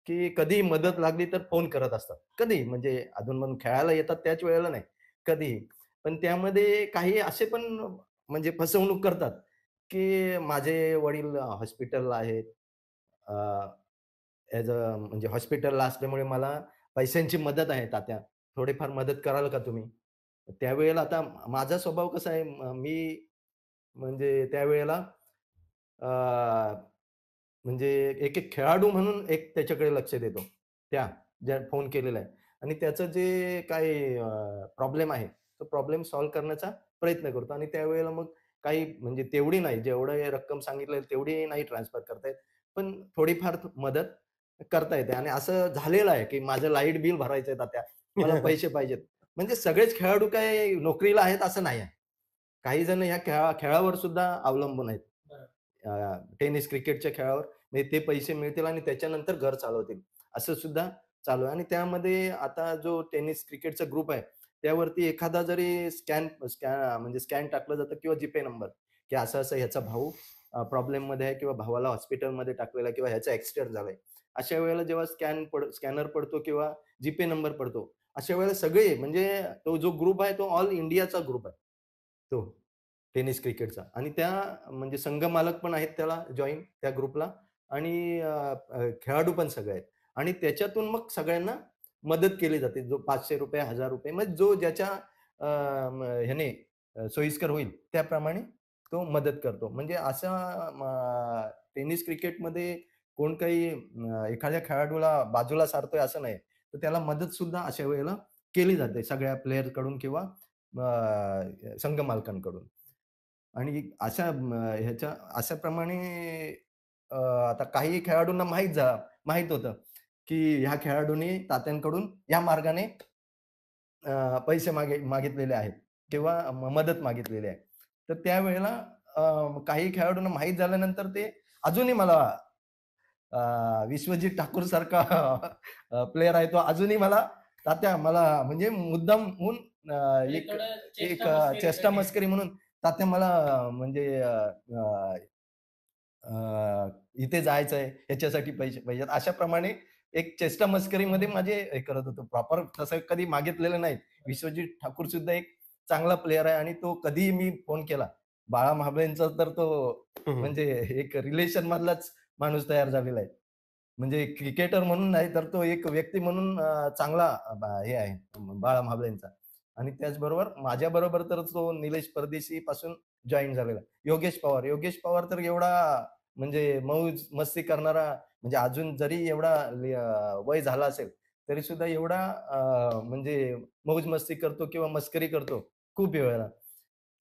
S1: की कधीही मदत लागली तर फोन करत असतात. कधीही म्हणजे अधून-मधून खेळायला येतात त्याच वेळेला नाही, कधीही. पण त्यामध्ये काही असे पण म्हणजे फसवणूक करतात, की माझे वडील हॉस्पिटलला आहेत. ॲज अ म्हणजे हॉस्पिटलला असल्यामुळे मला पैशांची मदत आहे तात्या. थोडीफार मदत कराल का तुम्ही? त्यावेळेला आता माझा स्वभाव कसा आहे, मी म्हणजे त्यावेळेला अ, म्हणजे एक खेळाडू म्हणून एक त्याच्याकडे लक्ष देतो. ज्या फोन केलेला आहे आणि त्याचं जे काही प्रॉब्लेम आहे, तो प्रॉब्लेम सॉल्व्ह करण्याचा प्रयत्न करतो आणि त्यावेळेला मग काही म्हणजे तेवढी नाही, जेवढं रक्कम सांगितलं तेवढी नाही ट्रान्सफर करता येत. पण थोडीफार मदत करता येते आणि असं झालेलं आहे, की माझं लाईट बिल भरायचंय तात्या, मला पैसे पाहिजेत. म्हणजे सगळेच खेळाडू काय नोकरीला आहेत असं नाही आहे. काही जण ह्या खेळावर सुद्धा अवलंबून आहेत.
S2: बरोबर.
S1: टेनिस, क्रिकेटच्या खेळावर म्हणजे ते पैसे मिळतील आणि त्याच्यानंतर घर चालवतील. असं सुद्धा चालू आहे आणि त्यामध्ये आता जो टेनिस, क्रिकेटचा ग्रुप आहे, त्यावरती एखादा जरी म्हणजे स्कॅन टाकलं जातं किंवा जीपे नंबर, की असं-असं ह्याचा भाऊ प्रॉब्लेममध्ये आहे किंवा भावाला हॉस्पिटलमध्ये टाकलेला आहे किंवा ह्याचा ॲक्सिडेंट झालाय. अशा वेळेला जेव्हा स्कॅनर पडतो किंवा जीपे नंबर पडतो, अशा वेळेला सगळे म्हणजे तो जो ग्रुप आहे, तो ऑल इंडियाचा ग्रुप आहे. तो टेनिस क्रिकेटचा आणि त्या म्हणजे संघ मालक पण आहेत त्याला जॉइन त्या ग्रुपला आणि खेळाडू पण सगळे आहेत आणि त्याच्यातून मग सगळ्यांना मदत केली जाते. जो ₹500, ₹1000 मग जो ज्याच्या ह्याने सोयीस्कर होईल त्याप्रमाणे तो मदत करतो. म्हणजे असा टेनिस क्रिकेटमध्ये कोण काही एखाद्या खेळाडूला बाजूला सारतोय असं नाही. तर त्याला मदत सुद्धा अशा वेळेला केली जाते सगळ्या प्लेयर्सकडून किंवा संघ मालकांकडून. आणि अशाप्रमाणे आता काही खेळाडूंना माहीत होतं, की ह्या खेळाडूने तात्यांकडून या मार्गाने पैसे मागितलेले आहेत किंवा मदत मागितलेली आहे. तर त्यावेळेला काही खेळाडूंना माहीत झाल्यानंतर ते अजूनही मला विश्वजित ठाकूर सारखा प्लेयर आहे तो अजूनही मला तात्या मला म्हणजे मुद्दामहून
S2: म्हणजे
S1: एक
S2: थोडं
S1: एक
S2: चेष्टा मस्करी
S1: चेष्टा
S2: साठी.
S1: मस्करी म्हणून तात्या मला म्हणजे इथे जायचंय, ह्याच्यासाठी पैसे पाहिजेत. अशाप्रमाणे एक चेष्टा मस्करीमध्ये माझे हे करत होतो. प्रॉपर तसं कधी मागितलेलं नाही. विश्वजित ठाकूर सुद्धा एक चांगला प्लेयर आहे आणि तो कधीही मी फोन केला. बाळा महाबळेंचा तर तो
S3: हम्म.
S1: म्हणजे एक रिलेशन मधलाच माणूस तयार झालेला आहे. म्हणजे क्रिकेटर म्हणून नाही तर तो एक व्यक्ती म्हणून चांगला हे आहे बाळा महाबळेंचा. आणि त्याचबरोबर माझ्याबरोबर तर तो निलेश परदेशी पासून जॉइन झालेला. योगेश पवार तर एवढा म्हणजे मौज मस्ती करणारा म्हणजे अजून जरी एवढा वय झाला असेल, तरी सुद्धा एवढा म्हणजे मौज मस्ती करतो किंवा मस्करी करतो खूप वेळेला.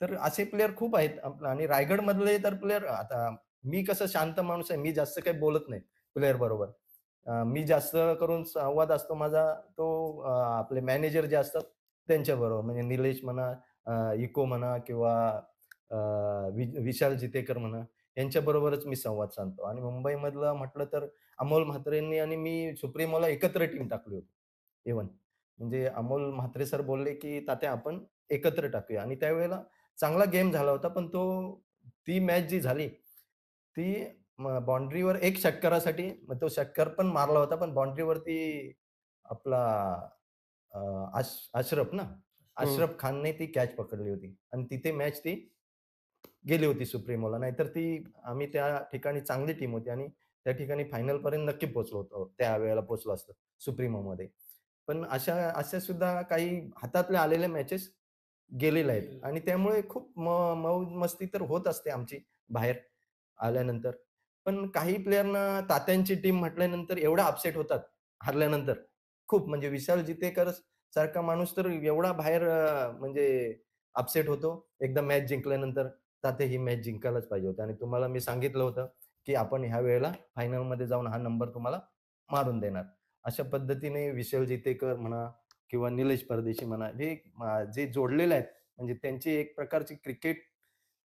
S1: तर असे प्लेयर खूप आहेत आणि रायगडमधले तर प्लेयर आता मी कसं शांत माणूस आहे. मी जास्त काही बोलत नाही प्लेयर बरोबर. मी जास्त करून संवाद असतो माझा तो आपले मॅनेजर जे असतात त्यांच्याबरोबर. म्हणजे निलेश म्हणा, इको म्हणा किंवा विशाल जितेकर म्हणा, यांच्याबरोबरच मी संवाद साधतो. आणि मुंबईमधलं म्हटलं तर अमोल म्हात्रेंनी आणि मी सुप्रीमोला एकत्र टीम टाकली होती इव्हन. म्हणजे अमोल म्हात्रे सर बोलले, की "तात्या आपण एकत्र टाकूया." आणि त्यावेळेला चांगला गेम झाला होता. पण ती मॅच जी झाली, ती बाउंडरीवर एक षटकारासाठी मग तो षटकार पण मारला होता. पण बाउंडरीवरती आपला अ, अशरफ ना,
S3: हम्म.
S1: अशरफ खानने ती कॅच पकडली होती आणि तिथे मॅच ती गेली होती सुप्रीमोला. नाहीतर आम्ही त्या ठिकाणी चांगली टीम होती आणि त्या ठिकाणी फायनलपर्यंत नक्की पोहोचलो होतो. त्यावेळेला पोहोचलो असतो सुप्रीमोमध्ये. पण अशा अशा सुद्धा काही हातातल्या आलेल्या मॅचेस गेलेल्या आहेत आणि त्यामुळे खूप मौज-मस्ती तर होत असते आमची बाहेर आल्यानंतर. पण काही प्लेयरना तात्यांची टीम म्हटल्यानंतर एवढा अपसेट होतात हरल्यानंतर. खूप म्हणजे विशाल जितेकर सारखा माणूस तर एवढा बाहेर म्हणजे अपसेट होतो एकदा मॅच जिंकल्यानंतर. तात्या ही मॅच जिंकायलाच पाहिजे होती आणि तुम्हाला मी सांगितलं होतं, की आपण ह्या वेळेला फायनलमध्ये जाऊन हा नंबर तुम्हाला मारून देणार. अशा पद्धतीने विशाल जितेकर म्हणा किंवा निलेश परदेशी म्हणा, हे जे जोडलेले आहेत म्हणजे त्यांची एक प्रकारची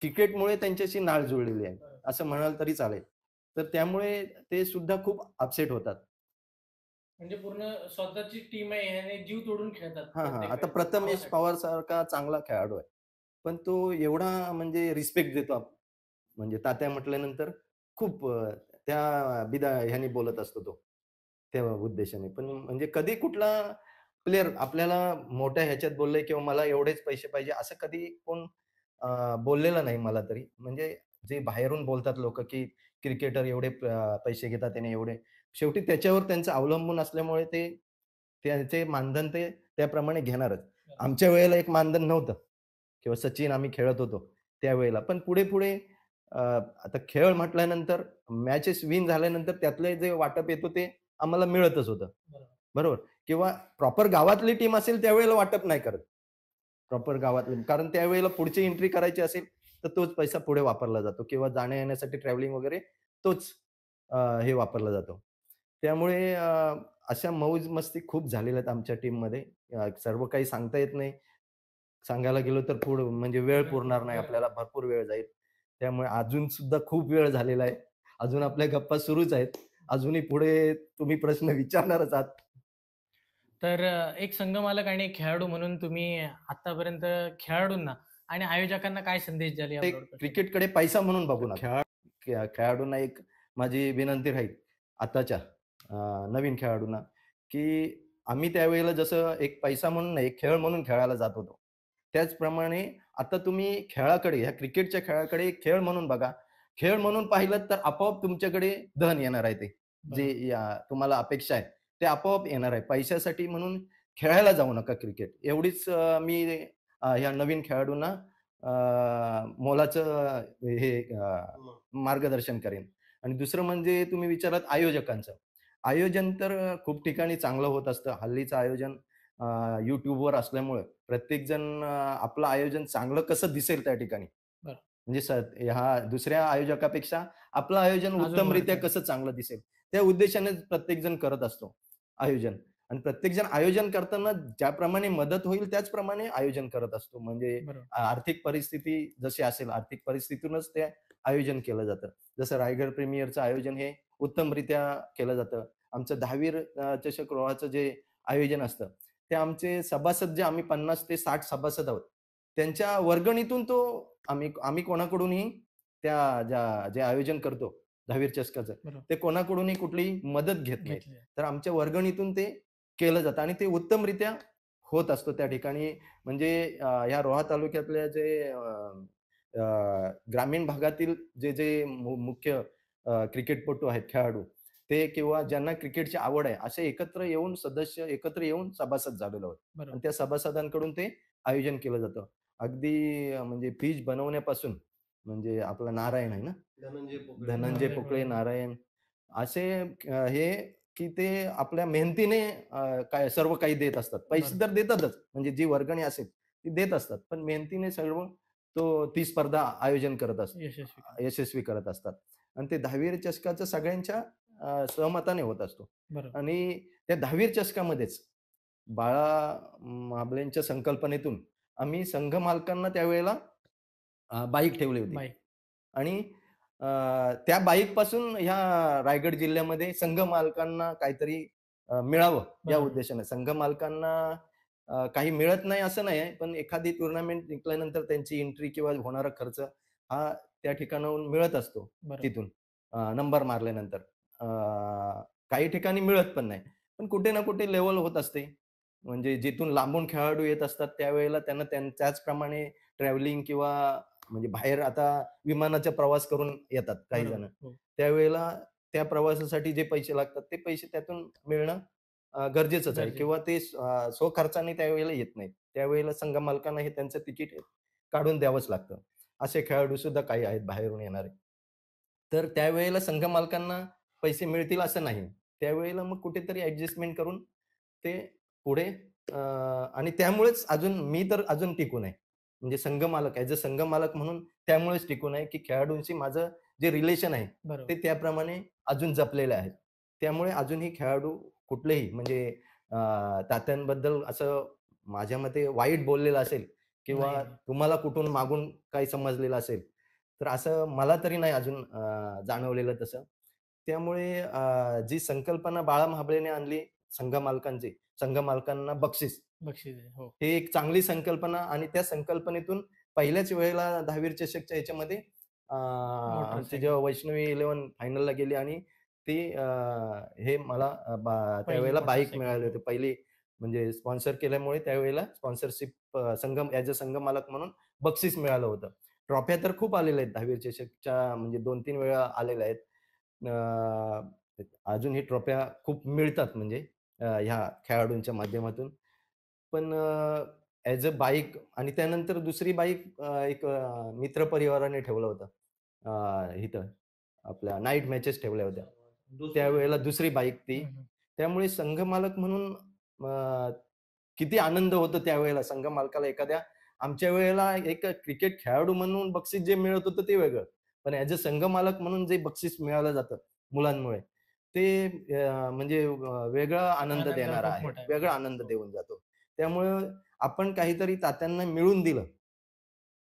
S1: क्रिकेटमुळे त्यांच्याशी नाळ जुळलेली आहे, असं म्हणाल तरी चालेल. तर त्यामुळे ते सुद्धा खूप अपसेट होतात.
S2: म्हणजे पूर्ण स्वतःची टीम आहे ह्याने जीव तोडून खेळतात
S1: हां, हां.
S2: प्रत्येक
S1: आता
S2: वेळेस
S1: प्रथमेश
S2: नावासाठी.
S1: पवारसारखा चांगला खेळाडू आहे. पण तो एवढा म्हणजे रिस्पेक्ट देतो म्हणजे तात्या म्हटल्यानंतर खूप ह्याने बोलत असतो तो, त्या उद्देशाने. पण म्हणजे कधी कुठला प्लेयर आपल्याला मोठ्या ह्याच्यात बोललंय किंवा मला एवढेच पैसे पाहिजे असं कधी कोण बोललेलं नाही मला तरी. म्हणजे जे बाहेरून बोलतात लोकं, की क्रिकेटर एवढे पैसे घेतात त्याने एवढे. शेवटी त्याच्यावर त्यांचं अवलंबून असल्यामुळे त्यांचे मानधन ते त्याप्रमाणे घेणारच. आमच्या वेळेला एक मानधन नव्हतं किंवा सचिन आम्ही खेळत होतो त्यावेळेला. पण पुढे-पुढे आता खेळ म्हटल्यानंतर मॅचेस विन झाल्यानंतर त्यातले जे वाटप येतो ते आम्हाला मिळतच होतं.
S2: बरोबर.
S1: बरोबर किंवा प्रॉपर गावातली टीम असेल त्यावेळेला वाटप नाही करत. प्रॉपर गावातली कारण त्यावेळेला पुढची एंट्री करायची असेल, तर तोच पैसा पुढे वापरला जातो किंवा जाण्या-येण्यासाठी ट्रॅव्हलिंग वगैरे तोच हे वापरला जातो. त्यामुळे अशा मौज-मस्ती खूप झालेल्या आहेत आमच्या टीममध्ये. सर्व काही सांगता येत नाही. सांगायला गेलो तर पुढं म्हणजे वेळ पुरणार नाही
S2: बरोबर.
S1: आपल्याला, भरपूर वेळ जाईल. त्यामुळे अजून सुद्धा खूप वेळ झालेला आहे. अजून आपल्या गप्पा सुरूच आहेत. अजूनही पुढे तुम्ही प्रश्न विचारणारच आहात.
S2: तर एक संघमालक आणि एक खेळाडू म्हणून तुम्ही आतापर्यंत खेळाडूंना आणि आयोजकांना काय संदेश द्याल या
S1: ते
S2: ब्रॉडकास्टवर?
S1: क्रिकेटकडे पैसा म्हणून बघू नका. खेळाडूंना एक माझी विनंती राहील आताच्या नवीन खेळाडूंना, की आम्ही त्यावेळेला जसं एक पैसा म्हणून नाही, एक खेळ म्हणून खेळायला जात होतो. त्याचप्रमाणे आता तुम्ही खेळाकडे, ह्या क्रिकेटच्या खेळाकडे एक खेळ म्हणून बघा. खेळ म्हणून पाहिलत तर आपोआप तुमच्याकडे धन येणार आहे ते. जे
S2: बरोबर.
S1: तुम्हाला अपेक्षा आहे, ते आपोआप येणार आहे. पैशासाठी म्हणून खेळायला जाऊ नका क्रिकेट. एवढीच मी ह्या नवीन खेळाडूंना मोलाचं हे मार्गदर्शन करेन. आणि दुसरं म्हणजे तुम्ही विचारात आयोजकांचं. आयोजन तर खूप ठिकाणी चांगलं होत असतं. हल्लीचं आयोजन YouTubeवर असल्यामुळं प्रत्येकजण आपलं आयोजन चांगलं कसं दिसेल त्या ठिकाणी,
S2: बरं.
S1: म्हणजे ह्या दुसऱ्या आयोजकापेक्षा आपलं आयोजन
S2: अजून
S1: उत्तमरित्या
S2: वाढतं.
S1: कसं चांगलं दिसेल, त्या उद्देशाने प्रत्येकजण करत असतो आयोजन. आणि प्रत्येकजण आयोजन करताना ज्याप्रमाणे मदत होईल त्याचप्रमाणे आयोजन करत असतो. म्हणजे
S2: बरोबर.
S1: आर्थिक परिस्थिती जशी असेल, आर्थिक परिस्थितीतूनच ते आयोजन केलं जातं. जसं रायगड प्रीमियरचं आयोजन हे उत्तमरित्या केलं जातं. आमचं 10वीर चषक रोहाचं जे आयोजन असतं, ते आमचे सभासद जे आम्ही 50 ते 60 सभासद आहोत, त्यांच्या वर्गणीतून तो आम्ही आम्ही कोणाकडूनही जे आयोजन करतो 10वीर चषकाचं,
S2: बरोबर.
S1: ते कोणाकडूनही कुठलीही मदत घेत नाहीत.
S2: घेतले.
S1: तर आमच्या वर्गणीतून ते केलं जातं आणि ते उत्तमरित्या होत असतं त्या ठिकाणी. म्हणजे ह्या रोहा तालुक्यातल्या जे ग्रामीण भागातील जे मुख्य क्रिकेटपटू आहेत, खेळाडू, ते किंवा ज्यांना क्रिकेटची आवड आहे, असे सदस्य एकत्र येऊन सभासद झालेलो आहोत.
S2: बरोबर.
S1: आणि त्या सभासदांकडून ते आयोजन केलं जातं. अगदी म्हणजे पिच बनवण्यापासून, म्हणजे आपला नारायण आहे ना,
S3: धनंजय पोकळे.
S1: धनंजय
S2: धनंजय
S1: पोकळे,
S2: पोकळे.
S1: नारायण असे हे की ते आपल्या मेहनतीने काय सर्व काही देत असतात. पैसे
S2: बरोबर.
S1: तर देतातच, म्हणजे जी वर्गणी असेल ती देत असतात. पण मेहनतीने सर्व ती स्पर्धा आयोजन करत
S2: यशस्वी करा.
S1: यशस्वी करत असतात. आणि ते 10वीर चषकाचं सगळ्यांच्या सहमताने होत असतो.
S2: बरोबर.
S1: आणि त्या 10वीर चषकामध्येच बाळा महाबळेंच्या संकल्पनेतून आम्ही संघ मालकांना त्यावेळेला बाईक ठेवली होती.
S2: बाईक.
S1: आणि अ, त्या बाईकपासून ह्या रायगड जिल्ह्यामध्ये संघ मालकांना काहीतरी मिळावं या
S2: बरोबर.
S1: उद्देशाने. संघ मालकांना काही मिळत नाही असं नाही आहे, पण एखादी टुर्नामेंट जिंकल्यानंतर त्यांची एंट्री किंवा होणारा खर्च हा त्या ठिकाणाहून मिळत असतो
S2: बरोबर.
S1: तिथून नंबर मारल्यानंतर. अ, काही ठिकाणी मिळत पण नाही. पण कुठे ना कुठे लेव्हल होत असते. म्हणजे जिथून लांबून खेळाडू येत असतात त्यावेळेला त्यांना त्याचप्रमाणे ट्रॅव्हलिंग किंवा म्हणजे बाहेर आता विमानाचा प्रवास करून येतात काही
S2: बरोबर.
S1: जण.
S2: हो.
S1: त्यावेळेला त्या प्रवासासाठी जे पैसे लागतात, ते पैसे त्यातून मिळणं गरजेचंच आहे
S2: गरजेचं.
S1: किंवा ते स्वखर्चाने त्यावेळेला येत नाहीत. त्यावेळेला संघ मालकांना हे त्यांचं तिकीट काढून द्यावंच लागतं. असे खेळाडू सुद्धा काही आहेत बाहेरून येणारे. तर त्यावेळेला संघ मालकांना पैसे मिळतील असं नाही. त्यावेळेला मग कुठेतरी ॲडजस्टमेंट करून ते पुढे आणि त्यामुळेच मी तर अजून टिकून आहे. म्हणजे संघ मालक संघ मालक म्हणून त्यामुळेच टिकून आहे, की खेळाडूंशी माझं जे रिलेशन आहे,
S2: बरोबर.
S1: ते त्याप्रमाणे अजून जपलेलं आहे. त्यामुळे अजूनही खेळाडू कुठलेही म्हणजे तात्यांबद्दल असं माझ्या मते वाईट बोललेलं असेल
S2: नाही,
S1: किंवा
S2: नाही.
S1: तुम्हाला कुठून मागून काही समजलेलं असेल, तर असं मला तरी नाही अजून जाणवलेलं तसं. त्यामुळे जी संकल्पना बाळा महाबळेने आणली संघ मालकांची, संघ मालकांना बक्षीस,
S2: बक्षीस आहे. हो.
S1: ही एक चांगली संकल्पना आणि त्या संकल्पनेतून पहिल्याच वेळेला 10वीर चषकच्या ह्याच्यामध्ये आमची
S2: मोटरसायकल.
S1: जेव्हा वैष्णवी 11 फायनलला गेली आणि ती हे मला
S2: पहिली
S1: त्यावेळेला बाईक
S2: मोटरसायकल.
S1: मिळाली
S2: हो.
S1: होती. पहिली म्हणजे स्पॉन्सर केल्यामुळे त्यावेळेला स्पॉन्सरशिप संघ मालक म्हणून बक्षीस मिळालं होतं. ट्रॉफ्या तर खूप आलेल्या आहेत 10वीर चषकच्या म्हणजे 2-3 वेळा आलेल्या आहेत. अजून ही ट्रॉफ्या खूप मिळतात म्हणजे ह्या खेळाडूंच्या माध्यमातून. पण बाईक आणि त्यानंतर दुसरी बाईक एक मित्र ठेवलं होतं. इथं आपल्या नाईट मॅचेस ठेवल्या होत्या. त्यावेळेला दुसरी बाईक ती.
S2: हं, हं.
S1: त्यामुळे संघ मालक म्हणून अ, किती आनंद होतो त्यावेळेला संघ मालकाला एखाद्या आमच्या वेळेला एक क्रिकेट खेळाडू म्हणून बक्षीस जे मिळत होतं ते वेगळं. पण संघ मालक म्हणून जे बक्षीस मिळालं जातं मुलांमुळे, ते म्हणजे वेगळा आनंद
S2: आनंद
S1: देणारा
S2: खूप
S1: आहे.
S2: मोठा आहे.
S1: वेगळा
S2: बरोबर.
S1: आनंद
S2: हो.
S1: देऊन जातो. त्यामुळं आपण काहीतरी तात्यांना मिळवून दिलं.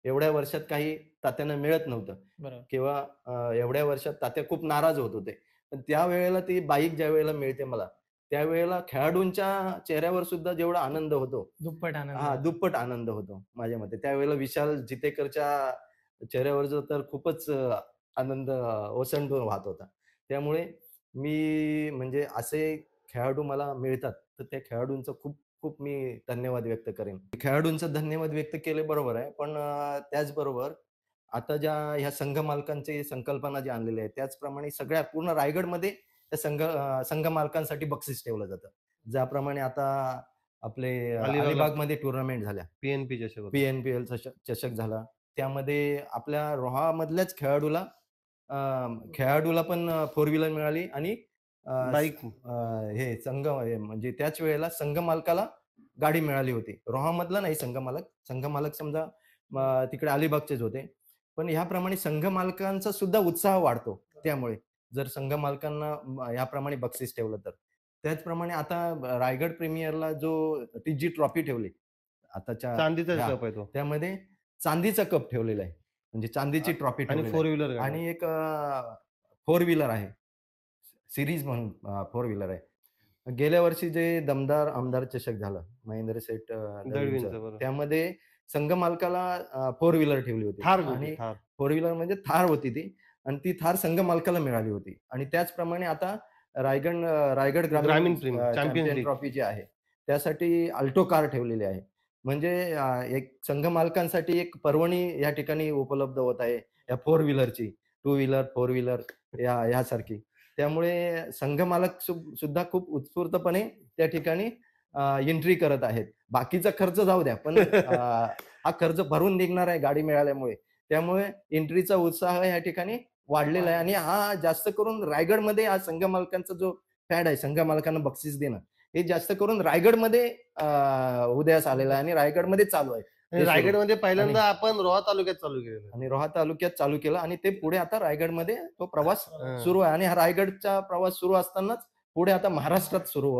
S1: एवढ्या वर्षात काही तात्यांना मिळत नव्हतं
S2: बरोबर.
S1: किंवा एवढ्या वर्षात तात्या खूप नाराज होत होते. पण त्यावेळेला ती बाईक ज्यावेळेला मिळते मला, त्यावेळेला खेळाडूंच्या चेहऱ्यावर सुद्धा जेवढा आनंद होतो,
S2: दुप्पट आनंद
S1: हां,
S2: होतो.
S1: दुप्पट आनंद होतो माझ्या मते. त्यावेळेला विशाल जितेकरच्या चेहऱ्यावरचं तर खूपच आनंद ओसंडून वाहत होता. त्यामुळे मी म्हणजे असे खेळाडू मला मिळतात, तर त्या खेळाडूंचं खूप खूप मी धन्यवाद व्यक्त करेन. खेळाडूंचं धन्यवाद व्यक्त केले बरोबर आहे. पण त्याचबरोबर आता ह्या संघ मालकांची संकल्पना जी आणलेली आहे, त्याचप्रमाणे सगळ्या पूर्ण रायगडमध्ये त्या संघ मालकांसाठी बक्षीस ठेवलं जातं. ज्याप्रमाणे आता आपले
S3: अलिबागला
S1: अलिबागमध्ये टुर्नामेंट झाल्या.
S3: पी-एन-पी चषक होता.
S1: पी-एन-पी-एल चषक चषक झाला. त्यामध्ये आपल्या रोहामधल्याच खेळाडूला पण फोर व्हीलर मिळाली आणि
S3: बाईक
S1: हे म्हणजे त्याच वेळेला संघ मालकाला गाडी मिळाली होती. रोहामधला नाही संघ मालक समजा तिकडे अलिबागचेच होते. पण ह्याप्रमाणे संघ मालकांचा सुद्धा उत्साह वाढतो त्यामुळे. जर संघ मालकांना याप्रमाणे बक्षीस ठेवलं तर. त्याचप्रमाणे आता रायगड प्रीमियरला जो टीजी ट्रॉफी ठेवली आताच्या
S3: चांदीचा कप आहे तो
S1: त्यामध्ये चांदीचा कप ठेवलेला आहे. म्हणजे चांदीची ट्रॉफी
S3: आणि
S1: ठेवलेली
S3: फोर
S1: आहे.
S3: व्हीलर
S1: आणि एक फोर व्हीलर आहे. सीरीज म्हणून फोर व्हीलर आहे. गेल्या वर्षी जे दमदार आमदार चषक झालं महेंद्र शेठ दळवींचं,
S3: बरोबर.
S1: त्यामध्ये संघ मालकाला फोर व्हीलर ठेवली होती.
S3: थार
S1: आणि
S3: थार
S1: फोर व्हीलर म्हणजे थार होती ती आणि ती थार संघ मालकाला मिळाली होती. आणि त्याचप्रमाणे आता रायगड
S3: ग्रामीण
S1: ग्रामीण
S3: चॅम्पियन्स
S1: चॅम्पियन
S3: लीग.
S1: ट्रॉफी जी आहे त्यासाठी अल्टो कार ठेवलेली आहे. म्हणजे एक संघ मालकांसाठी एक पर्वणी या ठिकाणी उपलब्ध होत आहे या फोर व्हीलरची. टू व्हीलर, फोर व्हीलर यासारखी. त्यामुळे संघ मालक सुद्धा खूप उत्स्फूर्तपणे त्या ठिकाणी एंट्री करत आहेत. बाकीचा खर्च जाऊ द्या, पण हा खर्च भरून निघणार आहे गाडी मिळाल्यामुळे. त्यामुळे एंट्रीचा उत्साह या ठिकाणी वाढलेला आहे आणि हा जास्त करून रायगडमध्ये हा संघ मालकांचा जो फॅड आहे, संघ मालकांना बक्षीस देणं, हे जास्त करून रायगडमध्ये उदयास आलेलं आहे आणि रायगडमध्ये चालू आहे.
S3: आणि रायगडमध्ये पहिल्यांदा आपण रोहा तालुक्यात चालू केलेलं.
S1: आणि रोहा तालुक्यात चालू केलं आणि ते पुढे आता रायगडमध्ये तो प्रवास
S3: आहे.
S1: सुरू आहे आणि हा रायगडचा प्रवास सुरू असतानाच पुढे आता महाराष्ट्रात सुरू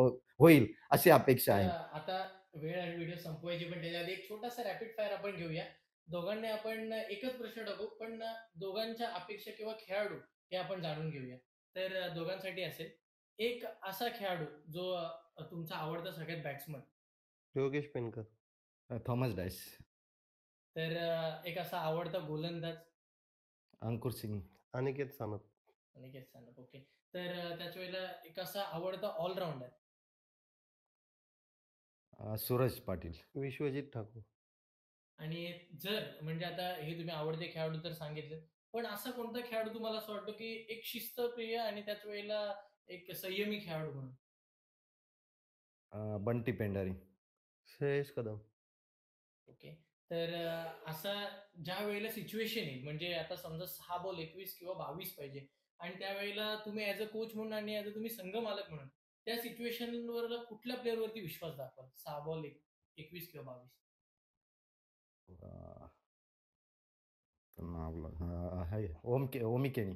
S1: होईल अशी अपेक्षा आहे.
S2: आता वेळ आणि व्हिडिओ संपवायची, पण त्याच्या आधी एक छोटासा रॅपिड फायर आपण घेऊया. दोघांनी आपण एकच प्रश्न टाकू, पण दोघांच्या अपेक्षा किंवा खेळाडू हे आपण जाणून घेऊया. तर दोघांसाठी असेल एक असा खेळाडू जो तुमचा आवडता सगळ्यात बॅट्समन,
S3: योगेश पेनकर,
S1: थॉमस डायस,
S2: तर एक असा आवडता गोलंदाज,
S1: अंकुर सिंग,
S3: अनिकेत सानप,
S2: अनिकेत सानप. ओके. तर त्याच वेळेला एक असा आवडता ऑलराऊंडर,
S1: सूरज पाटील,
S3: विश्वजित ठाकूर.
S2: आणि जर म्हणजे आता हे तुम्ही आवडते खेळाडू तर सांगितले, पण असा कोणता खेळाडू तुम्हाला असं वाटतो की एक शिस्तप्रिय आणि त्याच वेळेला एक संयमी खेळाडू म्हणून?
S1: बंटी पेंढारी,
S3: श्रेयस कदम.
S2: ओके. तर असा ज्या वेळेला सिच्युएशन येईल, म्हणजे आता समजा 6 बॉल 21 किंवा 22 पाहिजे आणि त्यावेळेला तुम्ही ॲज अ कोच म्हणून आणि ॲज अ तुम्ही संघ मालक म्हणून त्या सिच्युएशनवर कुठल्या प्लेअरवरती विश्वास दाखवाल? 6 बॉल 21 किंवा 22?
S1: ओमी केनी.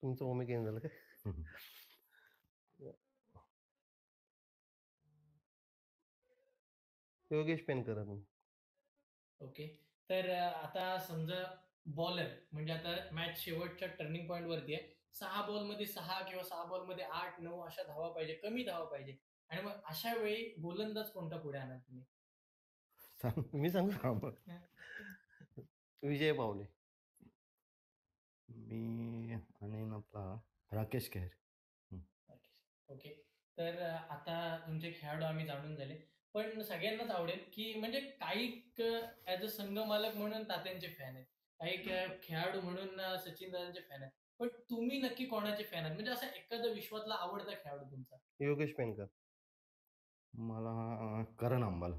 S3: तुमचं ओमी केन झालं काय? योगेश पेनकर.
S2: ओके. तर आता समजा बॉलर म्हणजे आता मॅच शेवटच्या टर्निंग पॉइंट वरती आहे. 6 बॉलमध्ये 6 किंवा 6 बॉलमध्ये 8-9 अशा धावा पाहिजे, कमी धावा पाहिजे आणि मग अशा वेळी गोलंदाज कोणता पुढे आणाल तुम्ही?
S3: मी सांगू? विजय पावले.
S1: मी आणि आपला राकेश खेर.
S2: ओके. तर आता तुमचे खेळाडू आम्ही जाणून झाले. पण सगळ्यांनाच आवडेल की म्हणजे काही ॲज अ संघ मालक म्हणून तात्यांचे फॅन आहेत. काही खेळाडू म्हणून सचिन दादांचे फॅन आहेत. पण तुम्ही नक्की कोणाचे फॅन आहात? म्हणजे असा एखादा विश्वातला आवडता खेळाडू तुमचा?
S3: योगेश पेनकर.
S1: मला करण अंबाल.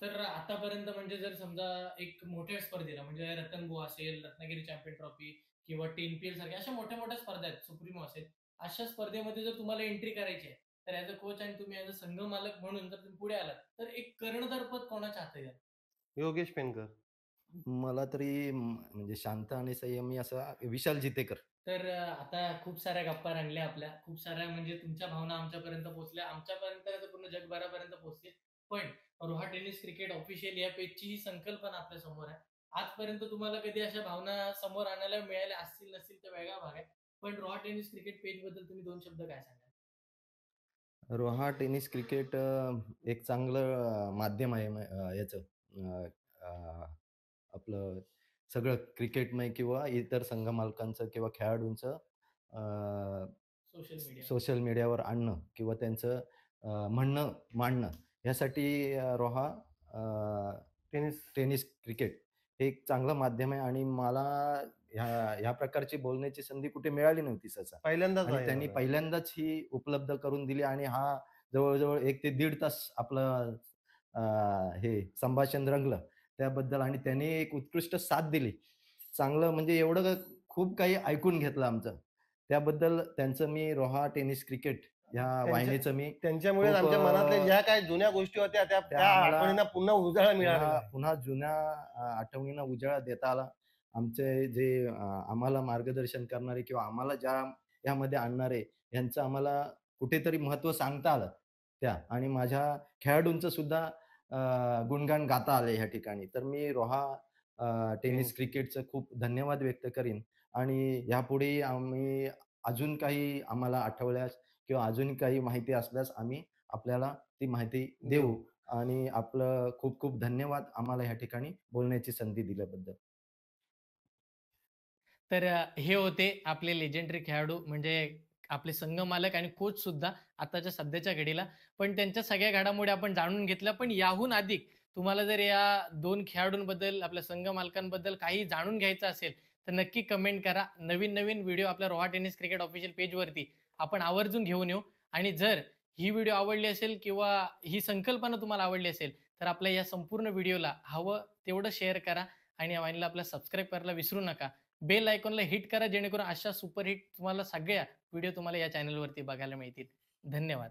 S2: तर आतापर्यंत म्हणजे जर समजा एक मोठ्या स्पर्धेला म्हणजे रतनबुवा असेल, रत्नागिरी चॅम्पियन ट्रॉफी किंवा टेनपीएल सारख्या अशा मोठ्या स्पर्धा आहेत, सुप्रीमो असेल, अशा स्पर्धेमध्ये जर तुम्हाला एंट्री करायची आहे, तर ॲज अ कोच आणि तुम्ही ॲज अ संघ मालक म्हणून जर तुम्ही पुढे आलात, तर एक कर्णधार पद कोणाच्या हाती द्याल?
S3: योगेश पेनकर.
S1: मला तरी म्हणजे शांत आणि संयमी असा विशाल जितेकर.
S2: तर आता खूप साऱ्या गप्पा रंगल्या आपल्या. खूप साऱ्या म्हणजे तुमच्या भावना आमच्यापर्यंत पोहोचल्या. आमच्यापर्यंत तर पूर्ण जगभरापर्यंत पोहोचतील. पण रोहा टेनिस क्रिकेट ऑफिशियल या पेजची ही संकल्पना आपल्या समोर आहे. आजपर्यंत तुम्हाला कधी अशा भावना समोर आणायला मिळाल्या असतील नसतील तर वेगळा भाग आहे. पण रोहा टेनिस क्रिकेट पेजबद्दल तुम्ही 2 शब्द काय सांगाल?
S1: रोहा टेनिस क्रिकेट एक चांगलं माध्यम आहे याचं आपलं सगळं क्रिकेटमय किंवा इतर संघ मालकांचं किंवा खेळाडूंचं
S2: सोशल मीडिया.
S1: सोशल मीडियावर आणणं किंवा त्यांचं म्हणणं मांडणं यासाठी रोहा टेनिस क्रिकेट हे एक चांगलं माध्यम आहे आणि मला ह्या प्रकारची बोलण्याची संधी कुठे मिळाली नव्हती सहसा.
S3: पहिल्यांदाच
S1: आणि
S3: आहे
S1: त्यांनी
S3: बघा.
S1: पहिल्यांदाच ही उपलब्ध करून दिली आणि हा जवळ-जवळ 1 ते 1.5 तास आपलं हे संभाषण रंगलं त्याबद्दल आणि त्याने एक उत्कृष्ट साथ दिली. चांगलं म्हणजे एवढं खूप काही ऐकून घेतलं आमचं. त्याबद्दल त्यांचं मी रोहा टेनिस क्रिकेट ह्या
S3: त्यांच्या
S1: वाहिनीचं मी
S3: त्यांच्यामुळेच
S1: खूप
S3: आमच्या मनातल्या ज्या काही जुन्या गोष्टी होत्या त्या
S1: त्या
S3: त्या
S1: आम्हाला
S3: आठवणींना पुन्हा उजाळा मिळालेला
S1: पुन्हा
S3: आहे.
S1: पुन्हा जुन्या आठवणींना उजाळा देता आला. आमचे जे आम्हाला मार्गदर्शन करणारे किंवा आम्हाला ज्या यामध्ये आणणारे यांचं आम्हाला कुठेतरी महत्त्व सांगता आलं त्या आणि माझ्या खेळाडूंचं सुद्धा गुणगान गाता आले ह्या ठिकाणी. तर मी रोहा टेनिस
S3: टेनिस.
S1: क्रिकेटचं खूप धन्यवाद व्यक्त करीन आणि ह्यापुढे आम्ही अजून काही आम्हाला आठवल्यास किंवा अजून काही माहिती असल्यास आम्ही आपल्याला ती माहिती देऊ. आणि आपलं खूप खूप धन्यवाद आम्हाला ह्या ठिकाणी बोलण्याची संधी दिल्याबद्दल.
S2: तर हे होते आपले लेजेंडरी खेळाडू म्हणजे आपले संघ मालक आणि कोच सुद्धा आताच्या सध्याच्या घडीला. पण त्यांच्या सगळ्या घडामोडी आपण जाणून घेतल्या. पण याहून अधिक तुम्हाला जर या 2 खेळाडूंबद्दल, आपल्या संघ मालकांबद्दल काही जाणून घ्यायचं असेल, तर नक्की कमेंट करा. नवीन-नवीन व्हिडिओ आपल्या रोहा टेनिस क्रिकेट ऑफिशियल पेजवरती आपण आवर्जून घेऊन येऊ. आणि जर ही व्हिडिओ आवडली असेल किंवा ही संकल्पना तुम्हाला आवडली असेल, तर आपल्या या संपूर्ण व्हिडिओला हवं तेवढं शेअर करा आणि या वाहिनीला आपलं सबस्क्राईब करायला विसरू नका. बेल आयकॉनला हिट करा जेणेकरून अशा सुपरहिट तुम्हाला सगळ्या व्हिडिओ तुम्हाला या चॅनलवरती बघायला मिळतील. धन्यवाद.